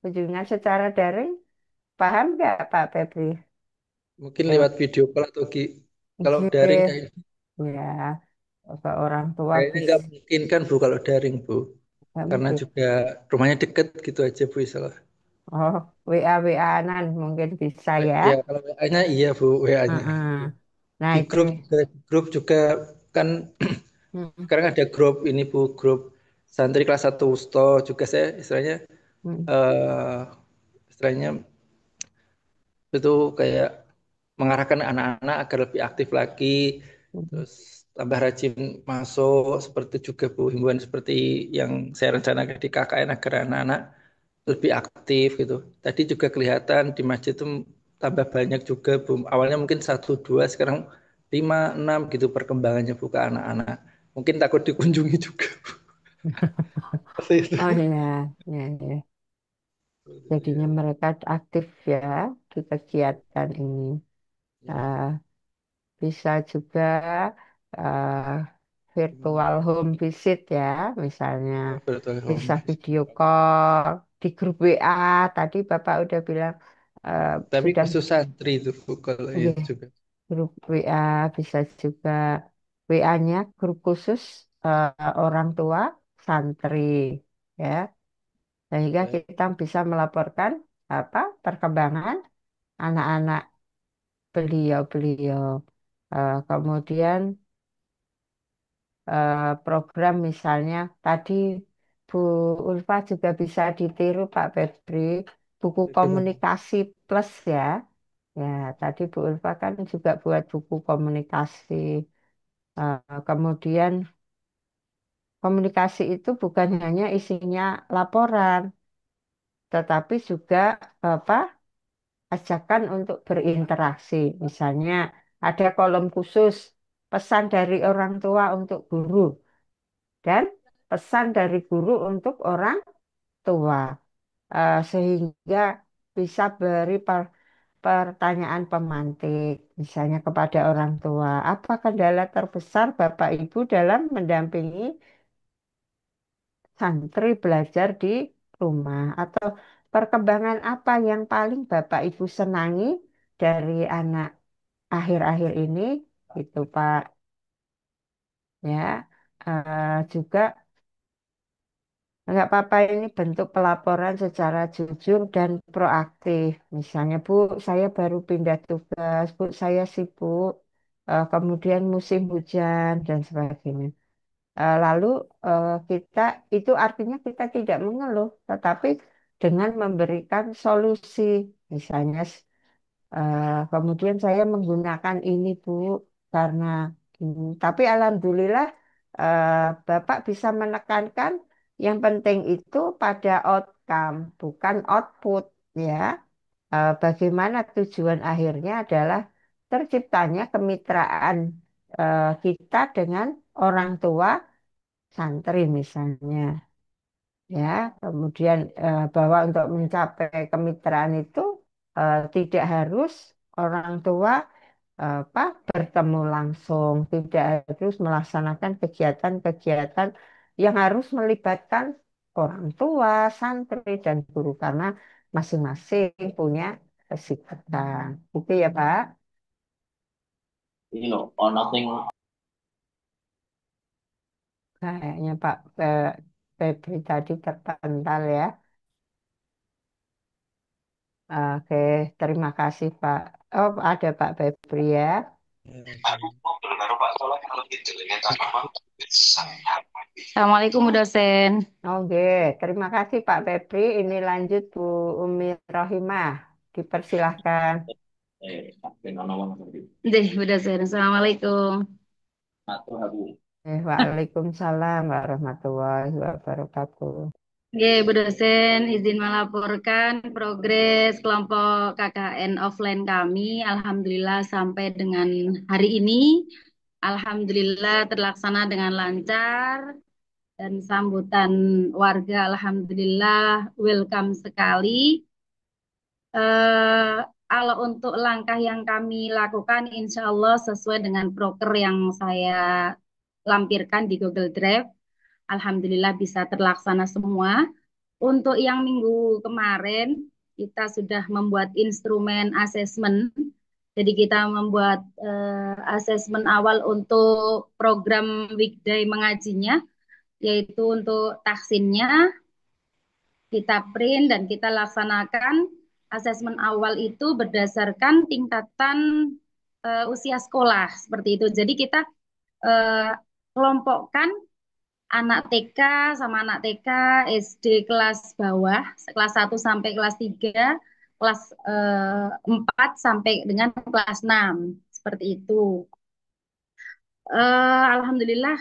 Kunjungan secara daring, paham nggak Pak Febri? mungkin Eh, lewat video call atau kalau daring iya, kayaknya ya, ke orang tua kayaknya bisa nggak mungkin kan Bu kalau daring Bu. nggak Karena mungkin. juga rumahnya deket gitu aja Bu Islah. Oh, WA-WA-an mungkin bisa ya. Ya kalau WA-nya iya Bu, WA-nya. Heeh. Nah Di itu, grup juga kan mm, sekarang ada grup ini Bu, grup santri kelas 1 Usto juga saya mm, eh istilahnya itu kayak mengarahkan anak-anak agar lebih aktif lagi, terus tambah rajin masuk, seperti juga Bu himbauan seperti yang saya rencanakan di KKN agar anak-anak lebih aktif gitu. Tadi juga kelihatan di masjid itu tambah banyak juga Bu. Awalnya mungkin satu dua, sekarang lima enam gitu perkembangannya Bu ke anak-anak. Mungkin takut dikunjungi juga. Seperti itu. Oh iya, ya, ya. Jadinya Ya, mereka aktif ya di kegiatan ini. ya. Eh, Bisa juga eh, Gimana virtual Bu? home visit ya, misalnya Oh, virtual bisa home visit. video call di grup WA. Tadi Bapak udah bilang eh, Tapi sudah khusus santri itu Bu kalau ya, itu juga. grup WA bisa juga WA-nya grup khusus orang tua santri ya, sehingga Ya, kita bisa melaporkan apa perkembangan anak-anak beliau-beliau. Kemudian program misalnya tadi Bu Ulfa juga bisa ditiru Pak Febri, buku gimana? komunikasi plus ya. Ya, tadi Bu Ulfa kan juga buat buku komunikasi. Kemudian komunikasi itu bukan hanya isinya laporan, tetapi juga apa ajakan untuk berinteraksi. Misalnya ada kolom khusus pesan dari orang tua untuk guru dan pesan dari guru untuk orang tua. Sehingga bisa beri pertanyaan pemantik, misalnya kepada orang tua, apa kendala terbesar Bapak Ibu dalam mendampingi santri belajar di rumah? Atau perkembangan apa yang paling Bapak Ibu senangi dari anak akhir-akhir ini? Gitu Pak. Ya, juga nggak apa-apa ini bentuk pelaporan secara jujur dan proaktif. Misalnya, Bu, saya baru pindah tugas, Bu, saya sibuk, kemudian musim hujan dan sebagainya. Lalu kita itu artinya kita tidak mengeluh, tetapi dengan memberikan solusi. Misalnya, kemudian saya menggunakan ini, Bu, karena ini. Tapi alhamdulillah eh, Bapak bisa menekankan yang penting itu pada outcome, bukan output, ya. Bagaimana tujuan akhirnya adalah terciptanya kemitraan kita dengan orang tua santri misalnya. Ya, kemudian bahwa untuk mencapai kemitraan itu tidak harus orang tua apa bertemu langsung, tidak harus melaksanakan kegiatan-kegiatan yang harus melibatkan orang tua, santri dan guru karena masing-masing punya kesibukan. Gitu ya, Pak. Kayaknya Pak Febri tadi terpental ya. Oke, terima kasih Pak. Oh, ada Pak Febri ya. Ya, oke. Assalamualaikum Bu dosen. Oke, terima kasih Pak Febri. Ini lanjut Bu Umi Rohimah. Dipersilahkan. Deh, Bu dosen. Assalamualaikum. Waalaikumsalam warahmatullahi wabarakatuh. Oke, Bu dosen, izin melaporkan progres kelompok KKN offline kami. Alhamdulillah sampai dengan hari ini. Alhamdulillah terlaksana dengan lancar dan sambutan warga alhamdulillah welcome sekali. Eh, Kalau untuk langkah yang kami lakukan insya Allah sesuai dengan proker yang saya lampirkan di Google Drive. Alhamdulillah bisa terlaksana semua. Untuk yang minggu kemarin kita sudah membuat instrumen asesmen. Jadi kita membuat asesmen awal untuk program weekday mengajinya, yaitu untuk tahsinnya, kita print dan kita laksanakan asesmen awal itu berdasarkan tingkatan usia sekolah seperti itu. Jadi kita uh, kelompokkan anak TK sama anak TK, SD kelas bawah, kelas 1 sampai kelas 3 kelas 4 sampai dengan kelas 6 seperti itu. Alhamdulillah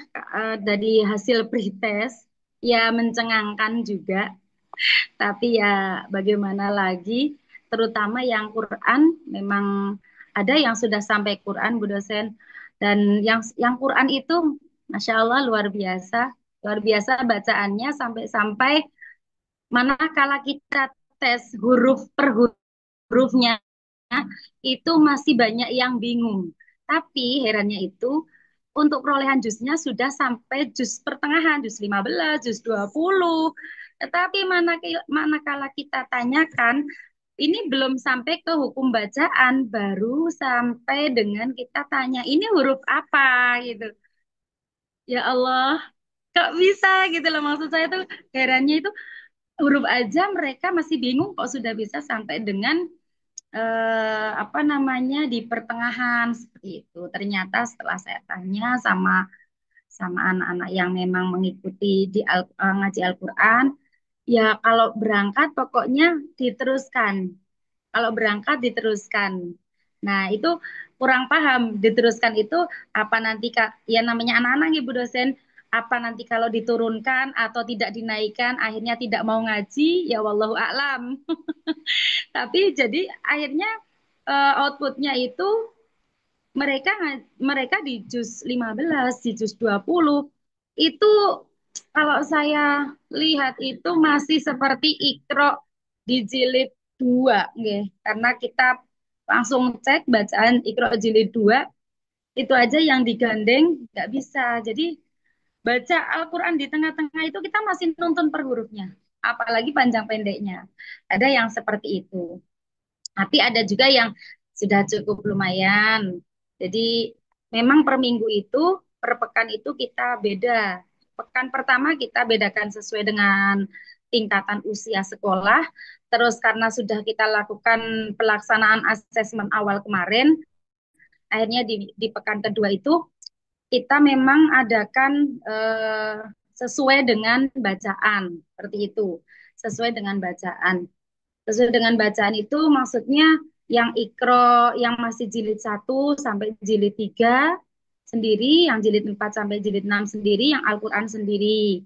dari hasil pretest ya mencengangkan juga, tapi ya bagaimana lagi, terutama yang Quran memang ada yang sudah sampai Quran Bu dosen, dan yang Quran itu Masya Allah luar biasa bacaannya sampai-sampai manakala kita tes huruf per hurufnya itu masih banyak yang bingung. Tapi herannya itu untuk perolehan jusnya sudah sampai jus pertengahan, jus 15, jus 20. Tetapi manakala kita tanyakan, ini belum sampai ke hukum bacaan, baru sampai dengan kita tanya, ini huruf apa gitu. Ya Allah, kok bisa gitu loh, maksud saya tuh herannya itu huruf aja mereka masih bingung kok sudah bisa sampai dengan apa namanya di pertengahan seperti itu. Ternyata setelah saya tanya sama sama anak-anak yang memang mengikuti ngaji Al-Qur'an, ya kalau berangkat pokoknya diteruskan. Kalau berangkat diteruskan. Nah, itu kurang paham. Diteruskan itu apa nanti Kak? Ya namanya anak-anak Ibu dosen, apa nanti kalau diturunkan atau tidak dinaikkan akhirnya tidak mau ngaji, ya wallahu a'lam. Tapi jadi akhirnya outputnya itu mereka mereka di juz 15, di juz 20 itu kalau saya lihat itu masih seperti Iqra di jilid 2 nggih. Karena kita langsung cek bacaan Iqra jilid 2 itu aja yang digandeng nggak bisa. Jadi baca Al-Quran di tengah-tengah itu kita masih nonton per hurufnya, apalagi panjang pendeknya. Ada yang seperti itu. Tapi ada juga yang sudah cukup lumayan. Jadi memang per minggu itu, per pekan itu kita beda. Pekan pertama kita bedakan sesuai dengan tingkatan usia sekolah. Terus karena sudah kita lakukan pelaksanaan asesmen awal kemarin, akhirnya di pekan kedua itu kita memang adakan sesuai dengan bacaan, seperti itu. Sesuai dengan bacaan. Sesuai dengan bacaan itu maksudnya yang Iqra yang masih jilid 1 sampai jilid 3 sendiri, yang jilid 4 sampai jilid 6 sendiri, yang Al-Qur'an sendiri.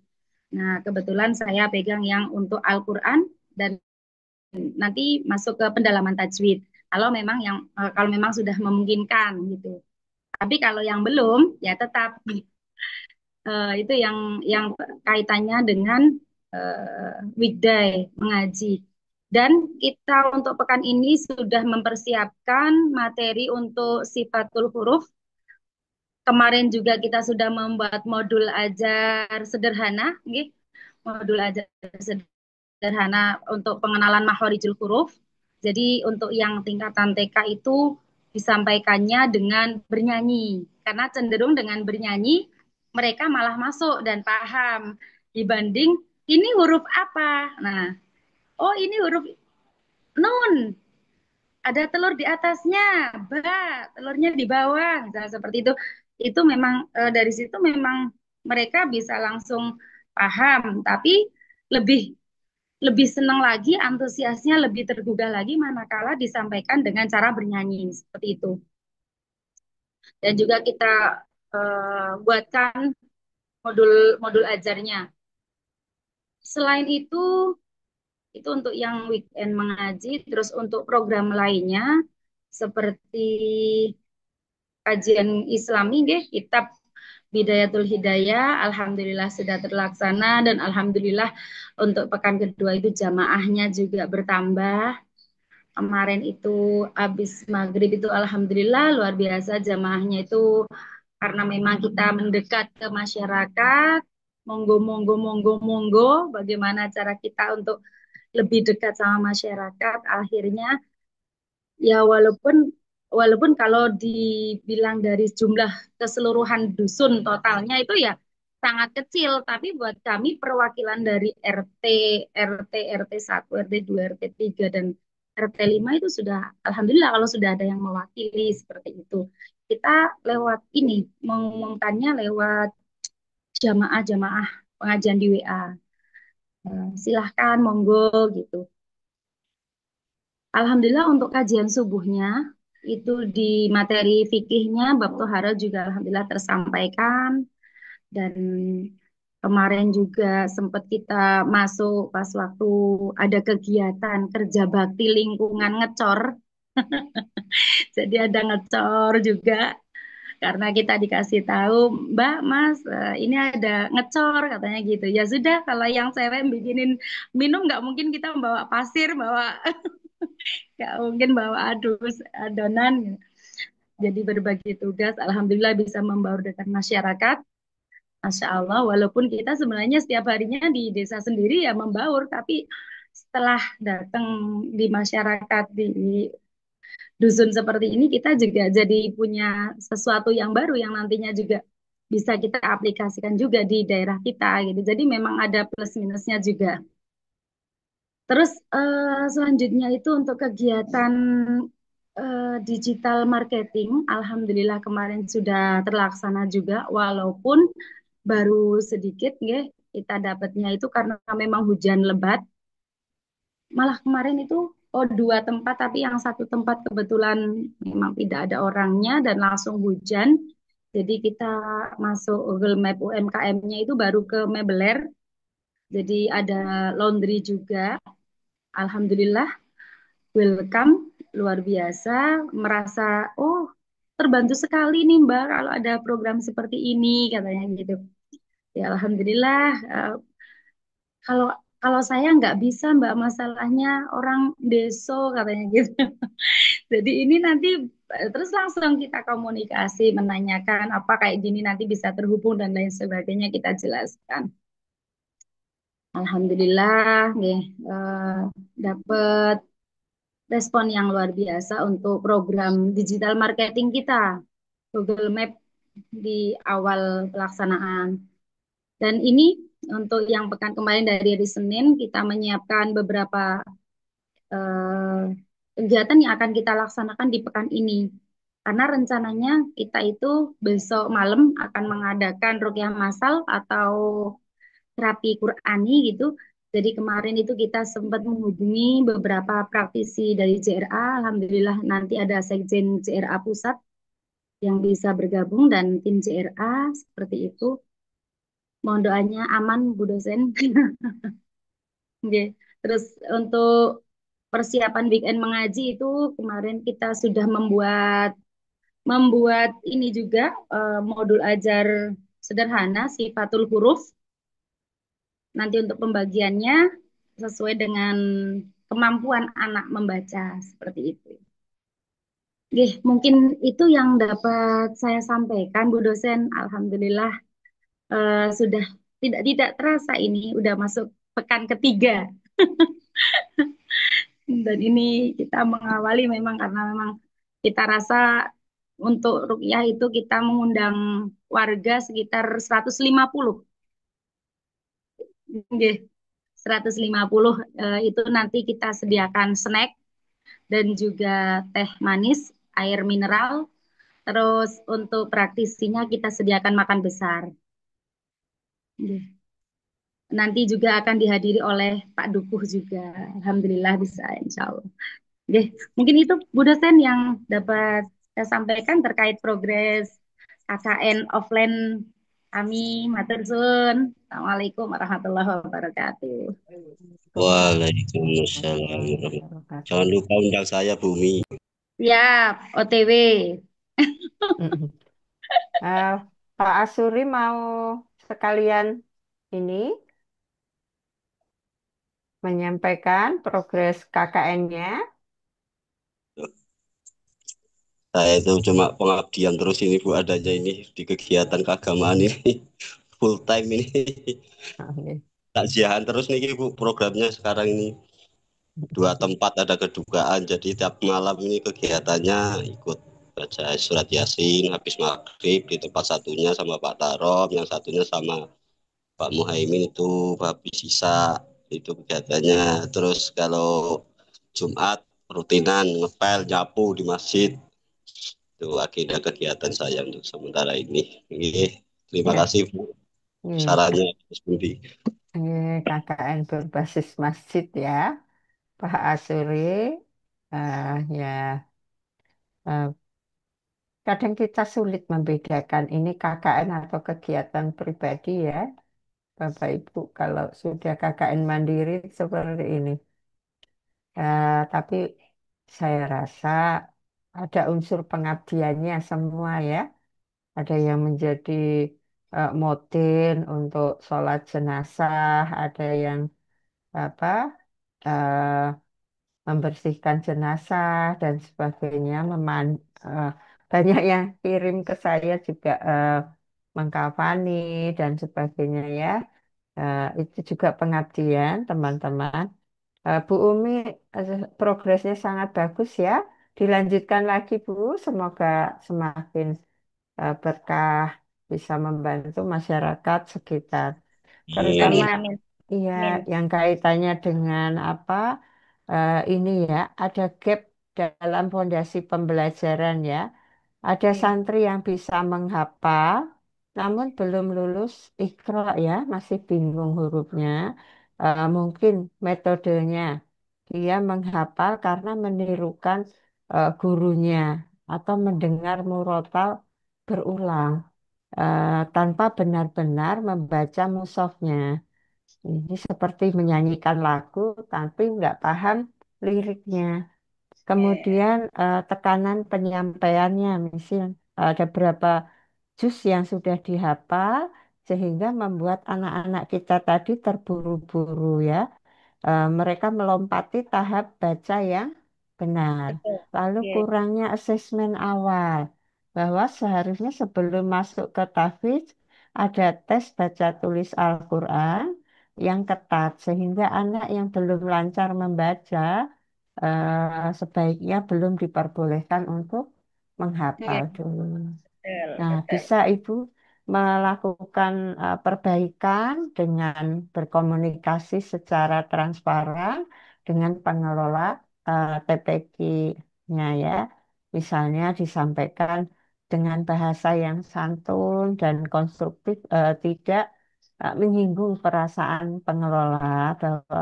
Nah, kebetulan saya pegang yang untuk Al-Qur'an dan nanti masuk ke pendalaman tajwid. Kalau memang sudah memungkinkan gitu. Tapi kalau yang belum ya tetap itu yang kaitannya dengan weekday mengaji. Dan kita untuk pekan ini sudah mempersiapkan materi untuk sifatul huruf. Kemarin juga kita sudah membuat modul ajar sederhana, nggih. Modul ajar sederhana untuk pengenalan makhorijul huruf. Jadi untuk yang tingkatan TK itu disampaikannya dengan bernyanyi. Karena cenderung dengan bernyanyi mereka malah masuk dan paham dibanding ini huruf apa. Nah, oh ini huruf nun, ada telur di atasnya, telurnya di bawah, misalnya seperti itu memang dari situ memang mereka bisa langsung paham, tapi lebih lebih senang lagi, antusiasnya lebih tergugah lagi manakala disampaikan dengan cara bernyanyi seperti itu. Dan juga kita buatkan modul ajarnya. Selain itu untuk yang weekend mengaji, terus untuk program lainnya seperti kajian Islami, deh, kitab Bidayatul Hidayah, alhamdulillah sudah terlaksana dan alhamdulillah untuk pekan kedua itu jamaahnya juga bertambah. Kemarin itu habis maghrib itu alhamdulillah luar biasa jamaahnya itu karena memang kita mendekat ke masyarakat, monggo monggo monggo monggo, bagaimana cara kita untuk lebih dekat sama masyarakat, akhirnya ya walaupun kalau dibilang dari jumlah keseluruhan dusun totalnya itu ya sangat kecil, tapi buat kami perwakilan dari RT 1, RT 2, RT 3 dan RT 5 itu sudah alhamdulillah kalau sudah ada yang mewakili seperti itu. Kita lewat ini mengumumkannya lewat jamaah-jamaah pengajian di WA. Silahkan monggo gitu. Alhamdulillah untuk kajian subuhnya itu di materi fikihnya bab tohara juga alhamdulillah tersampaikan dan kemarin juga sempat kita masuk pas waktu ada kegiatan kerja bakti lingkungan ngecor. Jadi ada ngecor juga karena kita dikasih tahu, Mbak, Mas, ini ada ngecor katanya gitu. Ya sudah, kalau yang cewek bikinin minum nggak mungkin kita bawa pasir, bawa nggak mungkin bawa adus adonan. Jadi berbagi tugas, alhamdulillah bisa membaur dengan masyarakat. Masya Allah, walaupun kita sebenarnya setiap harinya di desa sendiri ya membaur, tapi setelah datang di masyarakat di dusun seperti ini kita juga jadi punya sesuatu yang baru yang nantinya juga bisa kita aplikasikan juga di daerah kita gitu. Jadi memang ada plus minusnya juga. Terus selanjutnya itu untuk kegiatan digital marketing, alhamdulillah kemarin sudah terlaksana juga walaupun baru sedikit nggih kita dapatnya itu karena memang hujan lebat. Malah kemarin itu oh dua tempat tapi yang satu tempat kebetulan memang tidak ada orangnya dan langsung hujan. Jadi kita masuk Google Map UMKM-nya itu baru ke Mebeler. Jadi ada laundry juga. Alhamdulillah welcome luar biasa merasa oh terbantu sekali nih Mbak kalau ada program seperti ini katanya gitu. Ya Alhamdulillah kalau kalau saya nggak bisa Mbak masalahnya orang deso katanya gitu. Jadi ini nanti terus langsung kita komunikasi menanyakan apa kayak gini nanti bisa terhubung dan lain sebagainya kita jelaskan. Alhamdulillah nih dapat respon yang luar biasa untuk program digital marketing kita Google Map di awal pelaksanaan. Dan ini untuk yang pekan kemarin dari hari Senin kita menyiapkan beberapa eh, kegiatan yang akan kita laksanakan di pekan ini. Karena rencananya kita itu besok malam akan mengadakan rukyah massal atau terapi Qurani gitu. Jadi kemarin itu kita sempat menghubungi beberapa praktisi dari JRA. Alhamdulillah nanti ada sekjen JRA pusat yang bisa bergabung dan tim JRA seperti itu. Mohon doanya aman Bu dosen. Oke. Terus untuk persiapan weekend mengaji itu kemarin kita sudah membuat membuat ini juga modul ajar sederhana sifatul huruf. Nanti untuk pembagiannya sesuai dengan kemampuan anak membaca seperti itu. Oke, mungkin itu yang dapat saya sampaikan Bu dosen. Alhamdulillah sudah tidak tidak terasa ini udah masuk pekan ketiga. Dan ini kita mengawali memang karena memang kita rasa untuk rukyah itu kita mengundang warga sekitar 150. Nggih, 150 itu nanti kita sediakan snack dan juga teh manis, air mineral. Terus untuk praktisinya kita sediakan makan besar. Nggih. Nanti juga akan dihadiri oleh Pak Dukuh juga. Alhamdulillah bisa insya Allah. Oke, mungkin itu Bu dosen yang dapat saya sampaikan terkait progres KKN offline kami. Matur suwun. Assalamualaikum warahmatullahi wabarakatuh. Waalaikumsalam. Jangan lupa undang saya Bumi. Siap, OTW. Eh, Pak Asuri mau sekalian ini menyampaikan progres KKN-nya. Saya itu cuma pengabdian terus ini Bu adanya ini di kegiatan keagamaan ini full time ini. Oke. Takziahan terus nih Bu programnya sekarang ini. Dua tempat ada kedukaan jadi tiap malam ini kegiatannya ikut baca surat Yasin habis maghrib di tempat satunya sama Pak Tarom, yang satunya sama Pak Muhaimin itu habis sisa itu kegiatannya. Terus kalau Jumat rutinan ngepel nyapu di masjid. Itu agenda kegiatan saya untuk sementara ini. Oke, terima Ya, kasih Bu sarannya Mas Budi. KKN berbasis masjid ya, Pak Asuri. Ya, eh, kadang kita sulit membedakan ini KKN atau kegiatan pribadi ya, Bapak Ibu. Kalau sudah KKN mandiri seperti ini. Tapi saya rasa ada unsur pengabdiannya semua ya. Ada yang menjadi motin untuk sholat jenazah, ada yang apa membersihkan jenazah dan sebagainya. Eh, banyak yang kirim ke saya juga mengkafani dan sebagainya ya. Itu juga pengabdian teman-teman. Bu Umi, progresnya sangat bagus ya. Dilanjutkan lagi Bu, semoga semakin berkah bisa membantu masyarakat sekitar. Amin. Terutama Amin, amin, iya amin. yang kaitannya dengan apa ini ya, ada gap dalam fondasi pembelajaran ya. Ada Iya, santri yang bisa menghafal, namun belum lulus Iqra ya, masih bingung hurufnya. Mungkin metodenya dia menghafal karena menirukan gurunya atau mendengar murotal berulang tanpa benar-benar membaca mushafnya. Ini seperti menyanyikan lagu tapi nggak paham liriknya. iya, Kemudian tekanan penyampaiannya, misal ada berapa juz yang sudah dihafal sehingga membuat anak-anak kita tadi terburu-buru ya. Mereka melompati tahap baca yang benar. betul. Lalu Iya, kurangnya asesmen awal bahwa seharusnya sebelum masuk ke tahfidz ada tes baca tulis Al-Quran yang ketat sehingga anak yang belum lancar membaca sebaiknya belum diperbolehkan untuk menghafal iya, dulu. betul, Nah, betul. bisa Ibu melakukan perbaikan dengan berkomunikasi secara transparan dengan pengelola TPQ-nya ya. Misalnya disampaikan dengan bahasa yang santun dan konstruktif, tidak menyinggung perasaan pengelola bahwa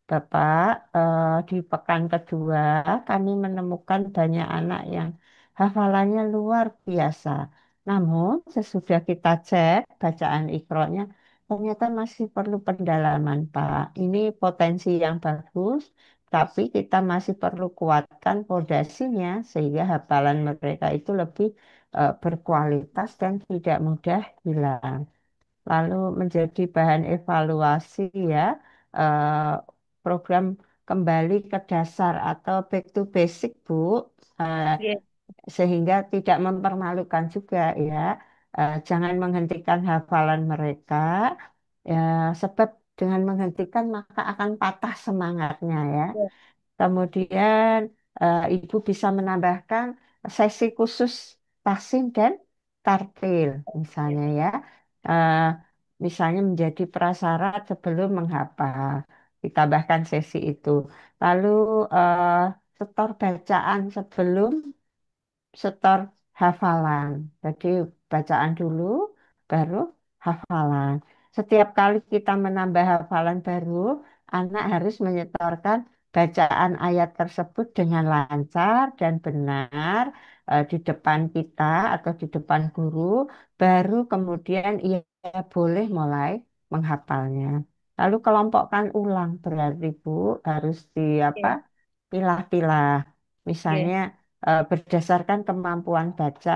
Bapak, di pekan kedua kami menemukan banyak anak yang hafalannya luar biasa. Namun, sesudah kita cek bacaan ikronya, ternyata masih perlu pendalaman, Pak. Ini potensi yang bagus, tapi kita masih perlu kuatkan fondasinya sehingga hafalan mereka itu lebih berkualitas dan tidak mudah hilang. Lalu menjadi bahan evaluasi ya, eh, program kembali ke dasar atau back to basic, Bu. Eh, Iya, Sehingga tidak mempermalukan juga ya. Jangan menghentikan hafalan mereka, ya, sebab dengan menghentikan maka akan patah semangatnya ya. iya, Kemudian Ibu bisa menambahkan sesi khusus tahsin dan tartil iya, misalnya ya. Eh, Misalnya menjadi prasyarat sebelum menghafal. Ditambahkan sesi itu. Lalu eh, setor bacaan sebelum setor hafalan. Jadi bacaan dulu, baru hafalan. Setiap kali kita menambah hafalan baru, anak harus menyetorkan bacaan ayat tersebut dengan lancar dan benar di depan kita atau di depan guru, baru kemudian ia boleh mulai menghafalnya. Lalu kelompokkan ulang berarti Bu harus di apa? iya, Pilah-pilah. iya, Misalnya berdasarkan kemampuan baca,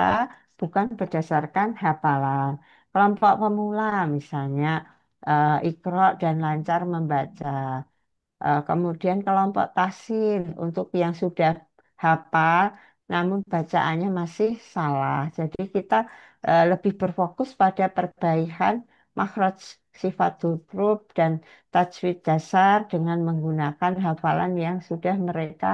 bukan berdasarkan hafalan. Kelompok pemula misalnya Iqra dan lancar membaca. Kemudian kelompok tahsin untuk yang sudah hafal namun bacaannya masih salah. Jadi kita lebih berfokus pada perbaikan makhraj sifat huruf dan tajwid dasar dengan menggunakan hafalan yang sudah mereka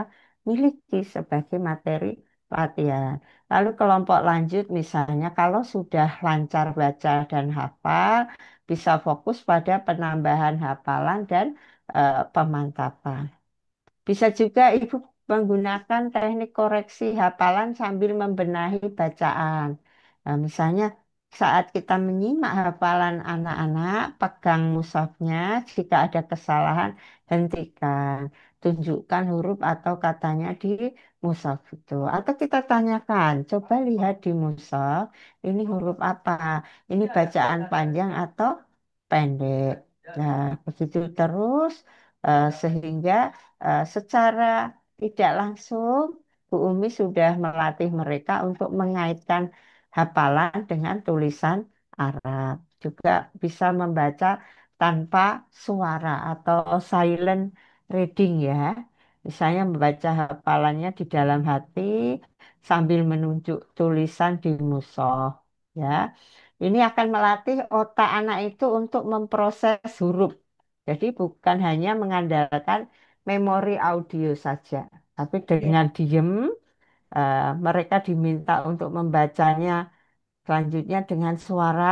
miliki sebagai materi latihan. Lalu kelompok lanjut misalnya kalau sudah lancar baca dan hafal bisa fokus pada penambahan hafalan dan pemantapan. Bisa juga Ibu menggunakan teknik koreksi hafalan sambil membenahi bacaan. Nah, misalnya saat kita menyimak hafalan anak-anak, pegang mushafnya, jika ada kesalahan, hentikan. tunjukkan huruf atau katanya di mushaf itu. Atau kita tanyakan, coba lihat di mushaf, ini huruf apa? Ini bacaan panjang atau pendek. Nah, begitu terus sehingga secara tidak langsung Bu Umi sudah melatih mereka untuk mengaitkan hafalan dengan tulisan Arab. Juga bisa membaca tanpa suara atau silent reading ya. Misalnya membaca hafalannya di dalam hati sambil menunjuk tulisan di mushaf ya. Ini akan melatih otak anak itu untuk memproses huruf. Jadi bukan hanya mengandalkan memori audio saja, tapi Ya. dengan diem mereka diminta untuk membacanya selanjutnya dengan suara.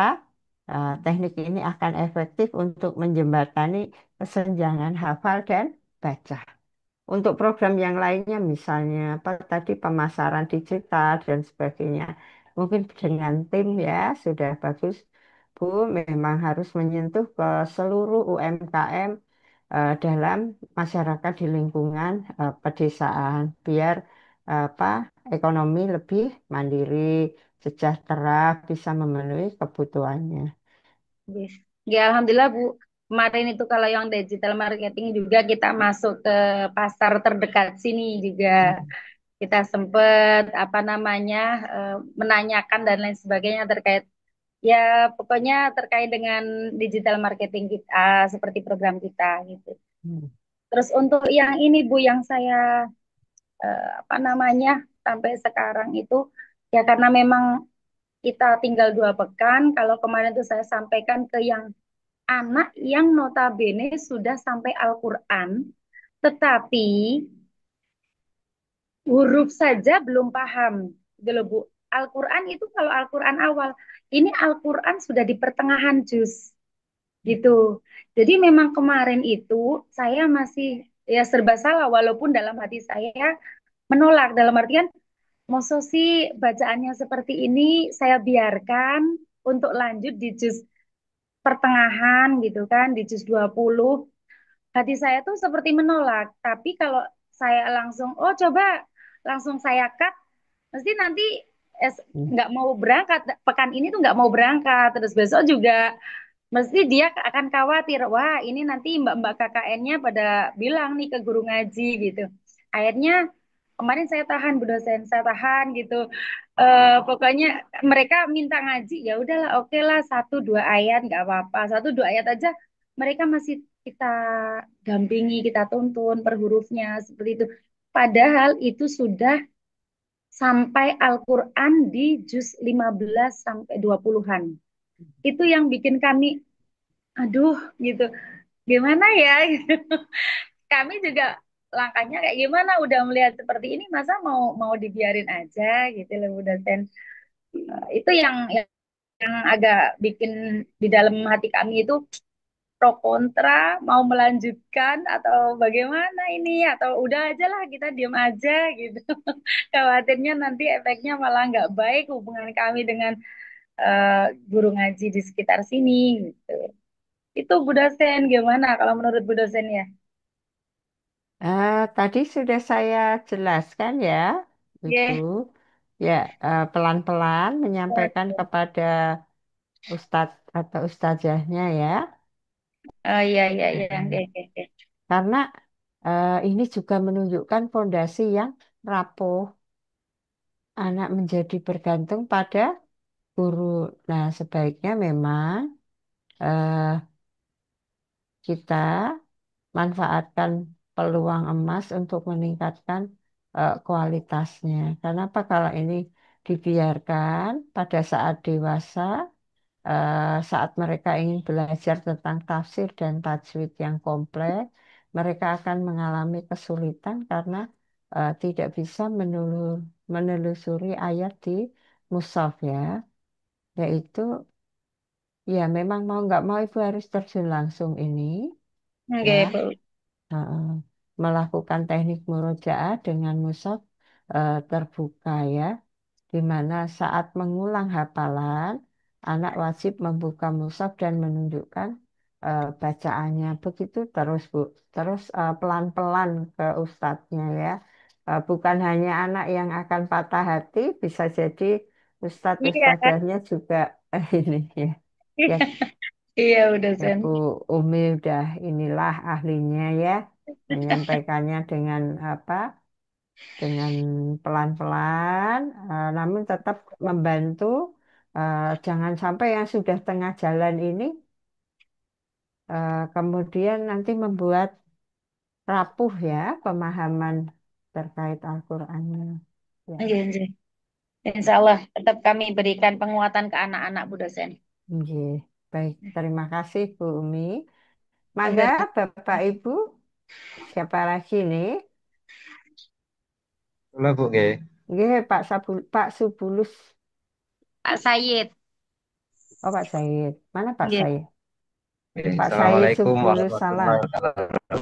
Teknik ini akan efektif untuk menjembatani kesenjangan hafal dan baca. Untuk program yang lainnya, misalnya apa tadi pemasaran digital dan sebagainya, mungkin dengan tim ya sudah bagus, Bu. Memang harus menyentuh ke seluruh UMKM dalam masyarakat di lingkungan pedesaan, biar apa ekonomi lebih mandiri, sejahtera, bisa memenuhi kebutuhannya. Yes. Ya, Alhamdulillah Bu. Kemarin itu kalau yang digital marketing juga kita masuk ke pasar terdekat sini juga. Hmm. Kita sempat apa namanya menanyakan dan lain sebagainya terkait ya pokoknya terkait dengan digital marketing kita seperti program kita gitu. Hmm. Terus untuk yang ini Bu yang saya apa namanya sampai sekarang itu ya karena memang kita tinggal 2 pekan. Kalau kemarin itu saya sampaikan ke yang anak yang notabene sudah sampai Al-Quran, tetapi huruf saja belum paham. Gitu loh, Bu. Al-Quran itu kalau Al-Quran awal, ini Al-Quran sudah di pertengahan juz gitu. Jadi memang kemarin itu saya masih ya serba salah walaupun dalam hati saya menolak dalam artian masa sih bacaannya seperti ini saya biarkan untuk lanjut di juz pertengahan gitu kan di juz 20. Hati saya tuh seperti menolak. Tapi kalau saya langsung, oh coba langsung saya cut, mesti nanti nggak mau berangkat. Pekan ini tuh nggak mau berangkat. Terus besok juga mesti dia akan khawatir. Wah ini nanti mbak-mbak KKN-nya pada bilang nih ke guru ngaji gitu. Akhirnya kemarin saya tahan Bu dosen, saya tahan gitu. Pokoknya mereka minta ngaji ya udahlah oke lah 1 2 ayat nggak apa-apa 1 2 ayat aja mereka masih kita dampingi kita tuntun per hurufnya seperti itu padahal itu sudah sampai Al-Quran di juz 15 sampai 20-an itu yang bikin kami aduh gitu gimana ya kami juga langkahnya kayak gimana udah melihat seperti ini masa mau mau dibiarin aja gitu loh Bu dosen. Itu yang agak bikin di dalam hati kami itu pro kontra mau melanjutkan atau bagaimana ini atau udah aja lah kita diam aja gitu khawatirnya nanti efeknya malah nggak baik hubungan kami dengan eh, guru ngaji di sekitar sini gitu itu Bu dosen gimana kalau menurut Bu dosen ya. Tadi sudah saya jelaskan ya, Ibu. Oke. Ya, pelan-pelan menyampaikan kepada ustadz atau ustazahnya ya. Oh iya iya iya oke Mm-mm. oke oke. Karena ini juga menunjukkan fondasi yang rapuh. Anak menjadi bergantung pada guru. Nah, sebaiknya memang eh, kita manfaatkan peluang emas untuk meningkatkan kualitasnya. Karena apa kalau ini dibiarkan pada saat dewasa, saat mereka ingin belajar tentang tafsir dan tajwid yang kompleks, mereka akan mengalami kesulitan karena tidak bisa menelusuri ayat di mushaf ya, yaitu ya memang mau nggak mau ibu harus terjun langsung ini ya. Oke Bu. Heeh. Melakukan teknik murojaah dengan mushaf terbuka ya, di mana saat mengulang hafalan, anak wajib membuka mushaf dan menunjukkan bacaannya begitu terus Bu. Terus pelan-pelan ke ustadznya ya. Bukan hanya anak yang akan patah hati, bisa jadi ustadz Iya, ustadzahnya juga ini ya. Ya, iya udah ya Sen. Bu Umi udah inilah ahlinya ya, menyampaikannya dengan apa? Dengan pelan-pelan, namun tetap membantu. Jangan sampai yang sudah tengah jalan ini kemudian nanti membuat rapuh ya pemahaman terkait Al-Qur'annya. Ya, Iya, iya. Insya Allah tetap kami berikan penguatan ke anak-anak Bu dosen. nggih. Baik, terima kasih Bu Umi. Mangga Sama Bapak Ibu, siapa lagi nih? Halo Bu, nggih. Nggih, Pak Subulus. Pak Sayid. Oh, Pak Said. Mana Pak Iya. Said? Nggih. Pak Said Assalamualaikum Subulus warahmatullahi salam. wabarakatuh.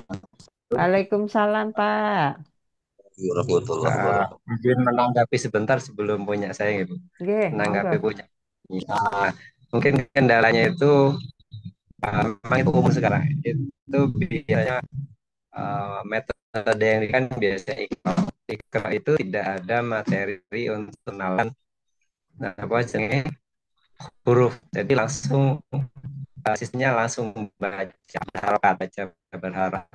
Waalaikumsalam, Pak. Warahmatullahi wabarakatuh. Mungkin menanggapi sebentar sebelum punya saya, Bu. Nggih, Menanggapi monggo. punya. Ah, mungkin kendalanya itu memang itu umum sekarang. Itu biasanya metode yang kan biasa Iqra. Iqra itu tidak ada materi untuk kenalan apa jenis huruf. Jadi langsung basisnya langsung baca berharap, baca berharap.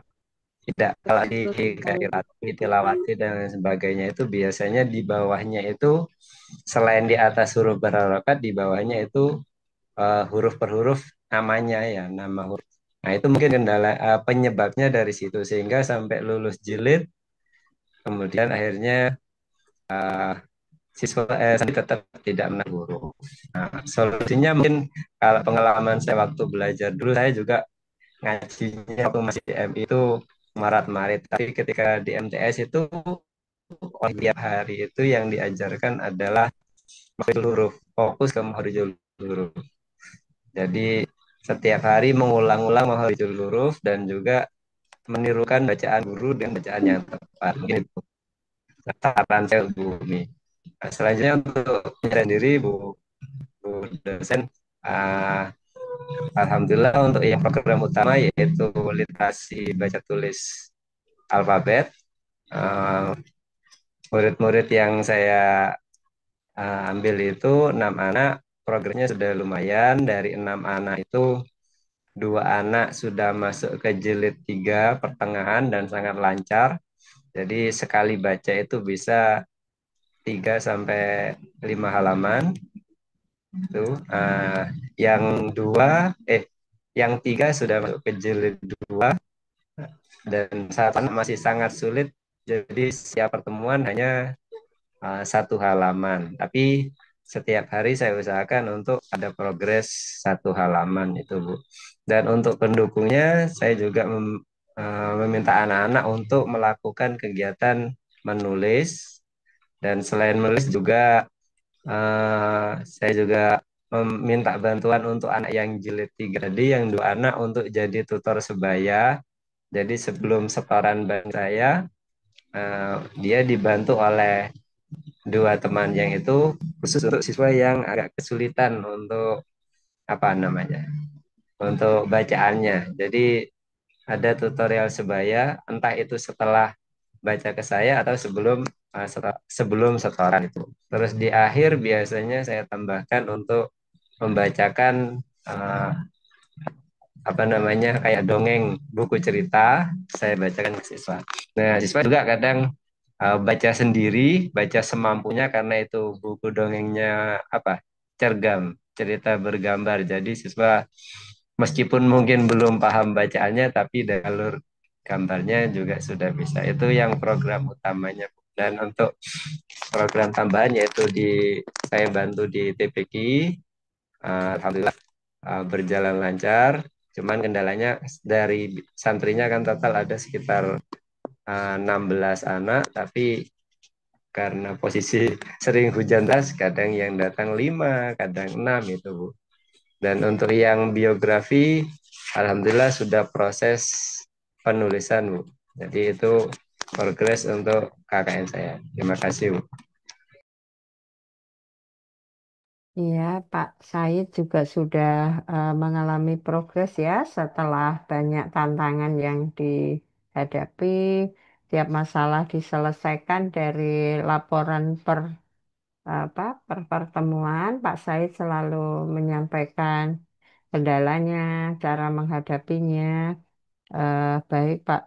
Tidak, kalau di Kairati, Tilawati dan lain sebagainya itu biasanya di bawahnya itu selain di atas huruf berharokat, di bawahnya itu huruf per huruf namanya ya, nama huruf. Nah, itu mungkin kendala penyebabnya dari situ sehingga sampai lulus jilid, kemudian akhirnya uh, siswa santri tetap tidak menang guru. Nah, solusinya mungkin kalau pengalaman saya waktu belajar dulu, saya juga ngajinya waktu masih di MI itu marat-marit. Tapi ketika di MTS itu tiap hari itu yang diajarkan adalah makhrajul huruf, fokus ke makhrajul huruf. Jadi setiap hari mengulang-ulang makhrajul huruf dan juga menirukan bacaan guru dengan bacaan yang tepat. Gitu. Saran saya Bu Umi. Nah, selanjutnya untuk sendiri Bu dosen, uh, Alhamdulillah untuk yang program utama yaitu literasi baca tulis alfabet. Uh, Murid-murid yang saya ambil itu 6 anak, progresnya sudah lumayan. Dari 6 anak itu 2 anak sudah masuk ke jilid 3 pertengahan dan sangat lancar. Jadi sekali baca itu bisa 3 sampai 5 halaman. Itu yang yang 3 sudah masuk ke jilid 2 dan saat anak masih sangat sulit. Jadi setiap pertemuan hanya 1 halaman. Tapi setiap hari saya usahakan untuk ada progres 1 halaman itu, Bu. Dan untuk pendukungnya, saya juga meminta anak-anak untuk melakukan kegiatan menulis. Dan selain menulis juga saya juga meminta bantuan untuk anak yang jilid 3 tadi, yang 2 anak untuk jadi tutor sebaya. Jadi sebelum setoran bank saya, dia dibantu oleh 2 teman yang itu khusus untuk siswa yang agak kesulitan untuk apa namanya untuk bacaannya. Jadi ada tutorial sebaya, entah itu setelah baca ke saya atau sebelum setoran itu. Terus di akhir biasanya saya tambahkan untuk membacakan apa namanya kayak dongeng buku cerita, saya bacakan ke siswa. Nah, siswa juga kadang baca sendiri, baca semampunya karena itu buku dongengnya apa cergam, cerita bergambar. Jadi siswa meskipun mungkin belum paham bacaannya, tapi dari alur gambarnya juga sudah bisa. Itu yang program utamanya. Dan untuk program tambahan yaitu saya bantu di TPQ, alhamdulillah berjalan lancar. Cuman kendalanya dari santrinya kan total ada sekitar 16 anak, tapi karena posisi sering hujan deras, kadang yang datang 5, kadang 6 itu, Bu. Dan untuk yang biografi, alhamdulillah sudah proses penulisan, Bu. Jadi itu progres untuk KKN saya. Terima kasih, Bu. Iya, Pak Said juga sudah mengalami progres ya setelah banyak tantangan yang dihadapi. Tiap masalah diselesaikan dari laporan per pertemuan. Pak Said selalu menyampaikan kendalanya, cara menghadapinya. Baik, Pak,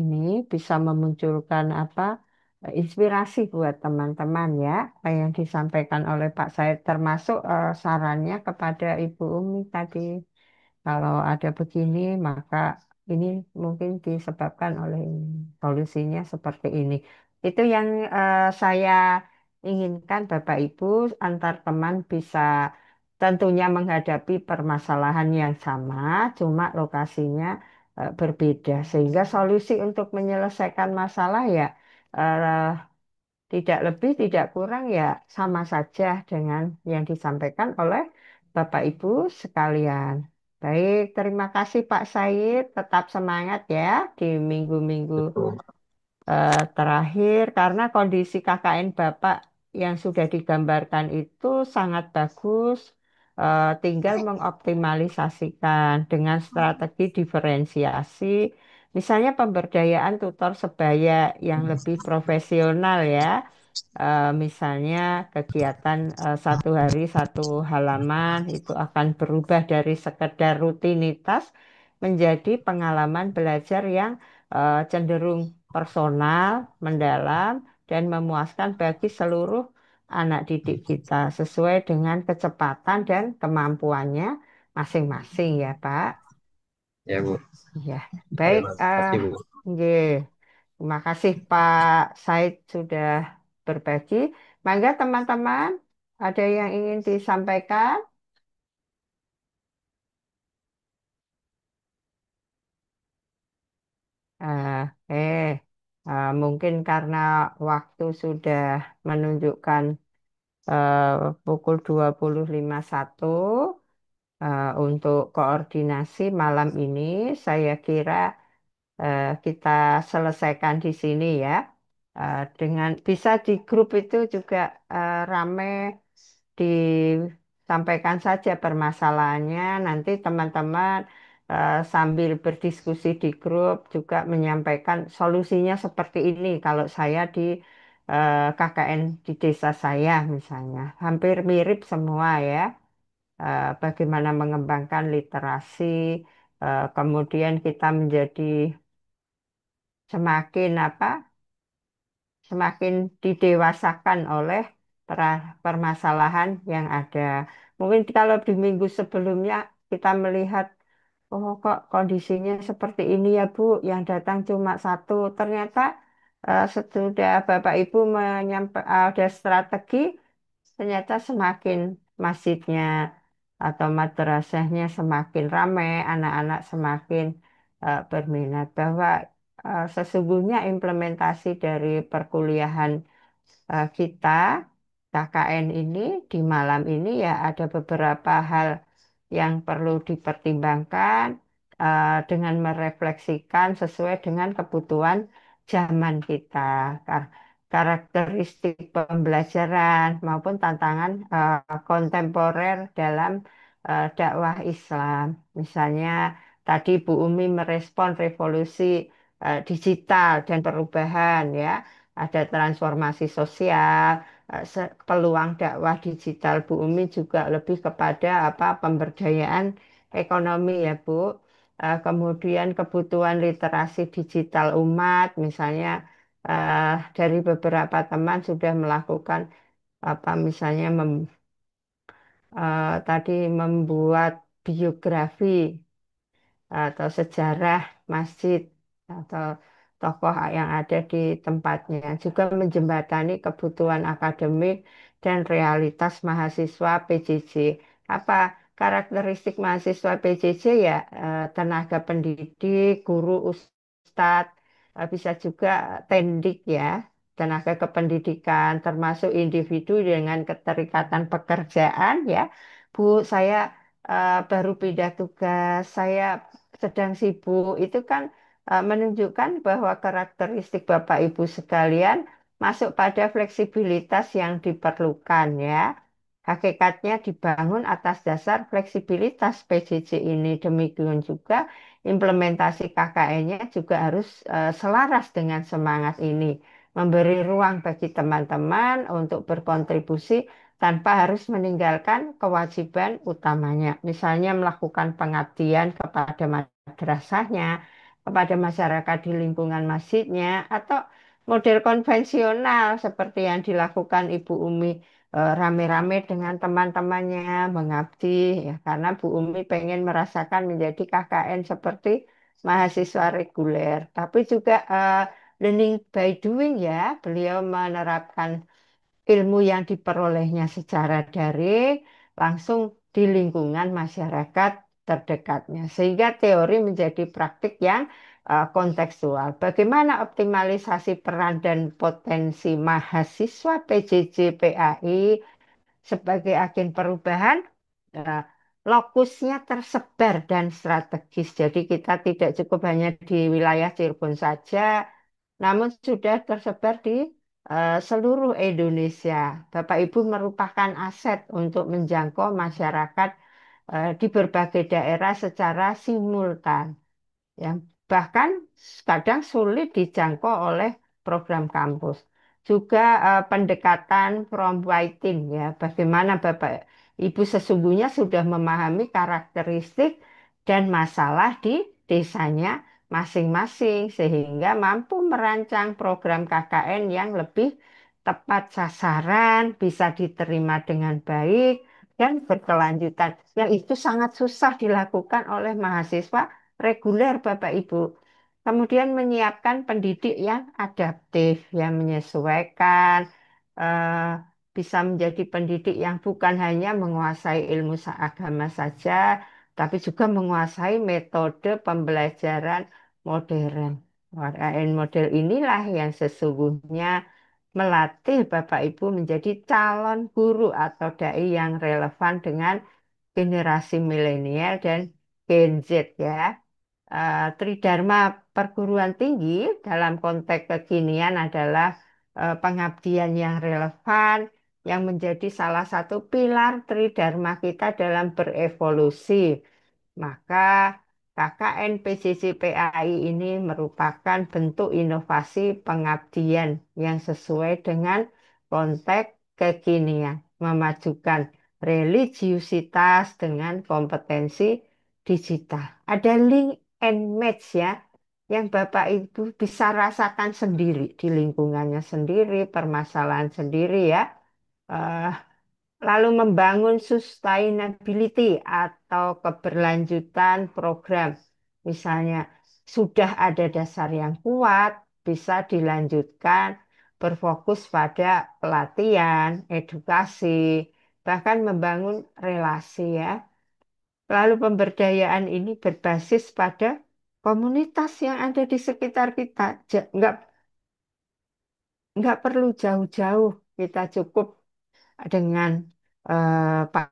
ini bisa memunculkan inspirasi buat teman-teman ya, apa yang disampaikan oleh Pak Said termasuk sarannya kepada Ibu Umi tadi. Kalau ada begini, maka ini mungkin disebabkan oleh ini. Solusinya seperti ini. Itu yang saya inginkan Bapak Ibu antar teman bisa tentunya menghadapi permasalahan yang sama, cuma lokasinya berbeda. Sehingga solusi untuk menyelesaikan masalah ya eh, tidak lebih, tidak kurang ya sama saja dengan yang disampaikan oleh Bapak Ibu sekalian. Baik, terima kasih Pak Said. Tetap semangat ya di minggu-minggu Betul. terakhir karena kondisi KKN Bapak yang sudah digambarkan itu sangat bagus. Tinggal mengoptimalisasikan dengan strategi diferensiasi, misalnya pemberdayaan tutor sebaya yang lebih profesional ya. Misalnya kegiatan 1 hari 1 halaman itu akan berubah dari sekedar rutinitas menjadi pengalaman belajar yang cenderung personal, mendalam, dan memuaskan bagi seluruh anak didik kita sesuai dengan kecepatan dan kemampuannya masing-masing ya Pak. Ya, Bu. Ya, baik. Terima kasih, Bu. Nggih. Terima kasih Pak Said sudah berbagi. Mangga teman-teman, ada yang ingin disampaikan? Eh, eh, Mungkin karena waktu sudah menunjukkan eh, pukul 20.51 untuk koordinasi malam ini, saya kira kita selesaikan di sini ya. Dengan bisa di grup itu juga rame disampaikan saja permasalahannya. Nanti teman-teman sambil berdiskusi di grup juga menyampaikan solusinya seperti ini. Kalau saya di KKN di desa saya misalnya, hampir mirip semua ya. Bagaimana mengembangkan literasi, kemudian kita menjadi semakin semakin didewasakan oleh permasalahan yang ada. Mungkin kalau di minggu sebelumnya kita melihat, oh kok kondisinya seperti ini ya Bu, yang datang cuma satu. Ternyata sesudah Bapak Ibu menyampaikan ada strategi, ternyata semakin masjidnya atau madrasahnya semakin ramai, anak-anak semakin berminat bahwa sesungguhnya implementasi dari perkuliahan kita KKN ini di malam ini ya ada beberapa hal yang perlu dipertimbangkan dengan merefleksikan sesuai dengan kebutuhan zaman kita, karakteristik pembelajaran maupun tantangan kontemporer dalam dakwah Islam. Misalnya tadi Bu Umi merespon revolusi digital dan perubahan ya, ada transformasi sosial, peluang dakwah digital Bu Umi juga lebih kepada pemberdayaan ekonomi ya Bu. Kemudian kebutuhan literasi digital umat, misalnya dari beberapa teman sudah melakukan misalnya tadi membuat biografi atau sejarah masjid atau tokoh yang ada di tempatnya, juga menjembatani kebutuhan akademik dan realitas mahasiswa PJJ. Apa karakteristik mahasiswa PJJ ya? Tenaga pendidik, guru, ustadz, bisa juga tendik ya, tenaga kependidikan, termasuk individu dengan keterikatan pekerjaan ya. Bu, saya baru pindah tugas, saya sedang sibuk, itu kan menunjukkan bahwa karakteristik Bapak Ibu sekalian masuk pada fleksibilitas yang diperlukan ya. hakikatnya dibangun atas dasar fleksibilitas PJJ ini. Demikian juga implementasi KKN-nya juga harus selaras dengan semangat ini, memberi ruang bagi teman-teman untuk berkontribusi tanpa harus meninggalkan kewajiban utamanya. Misalnya melakukan pengabdian kepada madrasahnya, kepada masyarakat di lingkungan masjidnya, atau model konvensional seperti yang dilakukan Ibu Umi rame-rame dengan teman-temannya mengabdi ya karena Bu Umi pengen merasakan menjadi KKN seperti mahasiswa reguler. Tapi juga learning by doing ya, beliau menerapkan ilmu yang diperolehnya secara daring langsung di lingkungan masyarakat terdekatnya. Sehingga teori menjadi praktik yang kontekstual. Bagaimana optimalisasi peran dan potensi mahasiswa PJJ PAI sebagai agen perubahan, eh, lokusnya tersebar dan strategis. Jadi kita tidak cukup hanya di wilayah Cirebon saja, namun sudah tersebar di seluruh Indonesia. Bapak Ibu merupakan aset untuk menjangkau masyarakat di berbagai daerah secara simultan yang bahkan kadang sulit dijangkau oleh program kampus. Juga pendekatan from within ya, bagaimana Bapak Ibu sesungguhnya sudah memahami karakteristik dan masalah di desanya masing-masing sehingga mampu merancang program KKN yang lebih tepat sasaran, bisa diterima dengan baik dan berkelanjutan. Yang itu sangat susah dilakukan oleh mahasiswa reguler Bapak Ibu. Kemudian menyiapkan pendidik yang adaptif, yang menyesuaikan, eh, bisa menjadi pendidik yang bukan hanya menguasai ilmu agama saja, tapi juga menguasai metode pembelajaran modern. KKN model inilah yang sesungguhnya melatih Bapak Ibu menjadi calon guru atau dai yang relevan dengan generasi milenial dan Gen Z ya. Tridharma perguruan tinggi dalam konteks kekinian adalah pengabdian yang relevan yang menjadi salah satu pilar tridharma kita dalam berevolusi. Maka KKN PJJ PAI ini merupakan bentuk inovasi pengabdian yang sesuai dengan konteks kekinian, memajukan religiusitas dengan kompetensi digital. Ada link and match ya, yang Bapak Ibu bisa rasakan sendiri di lingkungannya sendiri, permasalahan sendiri ya. Eh, Lalu membangun sustainability atau keberlanjutan program. Misalnya sudah ada dasar yang kuat, bisa dilanjutkan berfokus pada pelatihan, edukasi, bahkan membangun relasi ya. Lalu pemberdayaan ini berbasis pada komunitas yang ada di sekitar kita. Nggak perlu jauh-jauh, kita cukup dengan Pak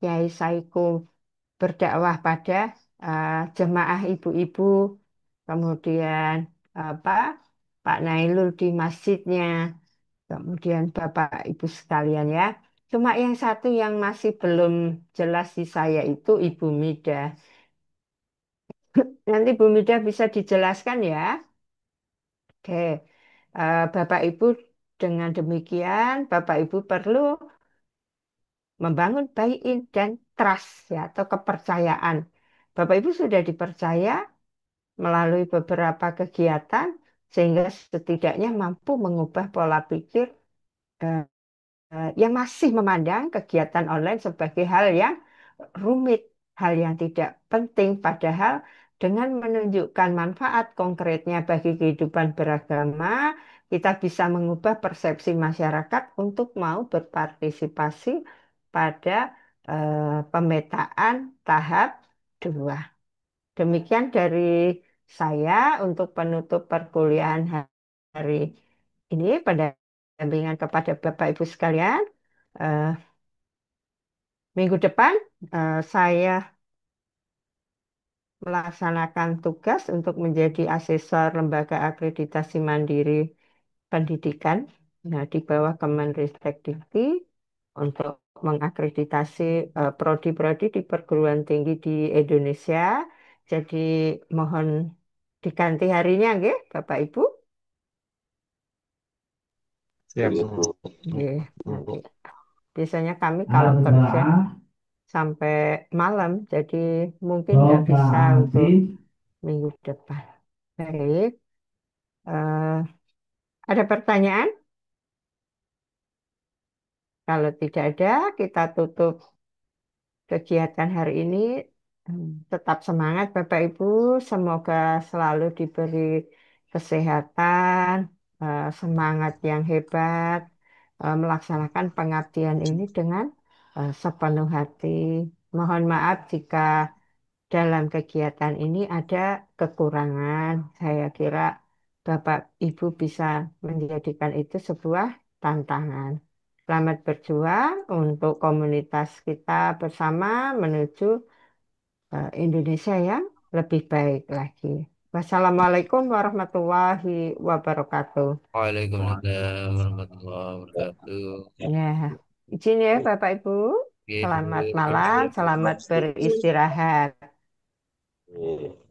Kiai Saiku berdakwah pada jemaah ibu-ibu, kemudian apa Pak Nailul di masjidnya, kemudian Bapak Ibu sekalian ya. Cuma yang satu yang masih belum jelas di saya itu Ibu Mida. Nanti Bu Mida bisa dijelaskan ya. Oke, Bapak Ibu dengan demikian Bapak Ibu perlu membangun buy-in dan trust ya atau kepercayaan. Bapak Ibu sudah dipercaya melalui beberapa kegiatan sehingga setidaknya mampu mengubah pola pikir eh, yang masih memandang kegiatan online sebagai hal yang rumit, hal yang tidak penting padahal dengan menunjukkan manfaat konkretnya bagi kehidupan beragama, kita bisa mengubah persepsi masyarakat untuk mau berpartisipasi pada pemetaan tahap 2. Demikian dari saya untuk penutup perkuliahan hari ini pendampingan kepada Bapak Ibu sekalian. Eh, Minggu depan saya melaksanakan tugas untuk menjadi asesor Lembaga Akreditasi Mandiri Pendidikan, nah, di bawah Kemenristek Dikti untuk mengakreditasi prodi-prodi di perguruan tinggi di Indonesia. Jadi mohon diganti harinya, nggih, Bapak Ibu. Siap. Nggih, nanti. Biasanya kami kalau kerja sampai malam, jadi mungkin nggak bisa untuk minggu depan. Baik, eh, ada pertanyaan? Kalau tidak ada, kita tutup kegiatan hari ini. Tetap semangat Bapak Ibu, semoga selalu diberi kesehatan, semangat yang hebat, melaksanakan pengabdian ini dengan sepenuh hati. Mohon maaf jika dalam kegiatan ini ada kekurangan. Saya kira Bapak Ibu bisa menjadikan itu sebuah tantangan. Selamat berjuang untuk komunitas kita bersama menuju Indonesia yang lebih baik lagi. Wassalamualaikum warahmatullahi wabarakatuh. Waalaikumsalam warahmatullahi wabarakatuh. Ya, izin ya Bapak Ibu. Oke, Selamat Bu. malam, selamat beristirahat. Iya.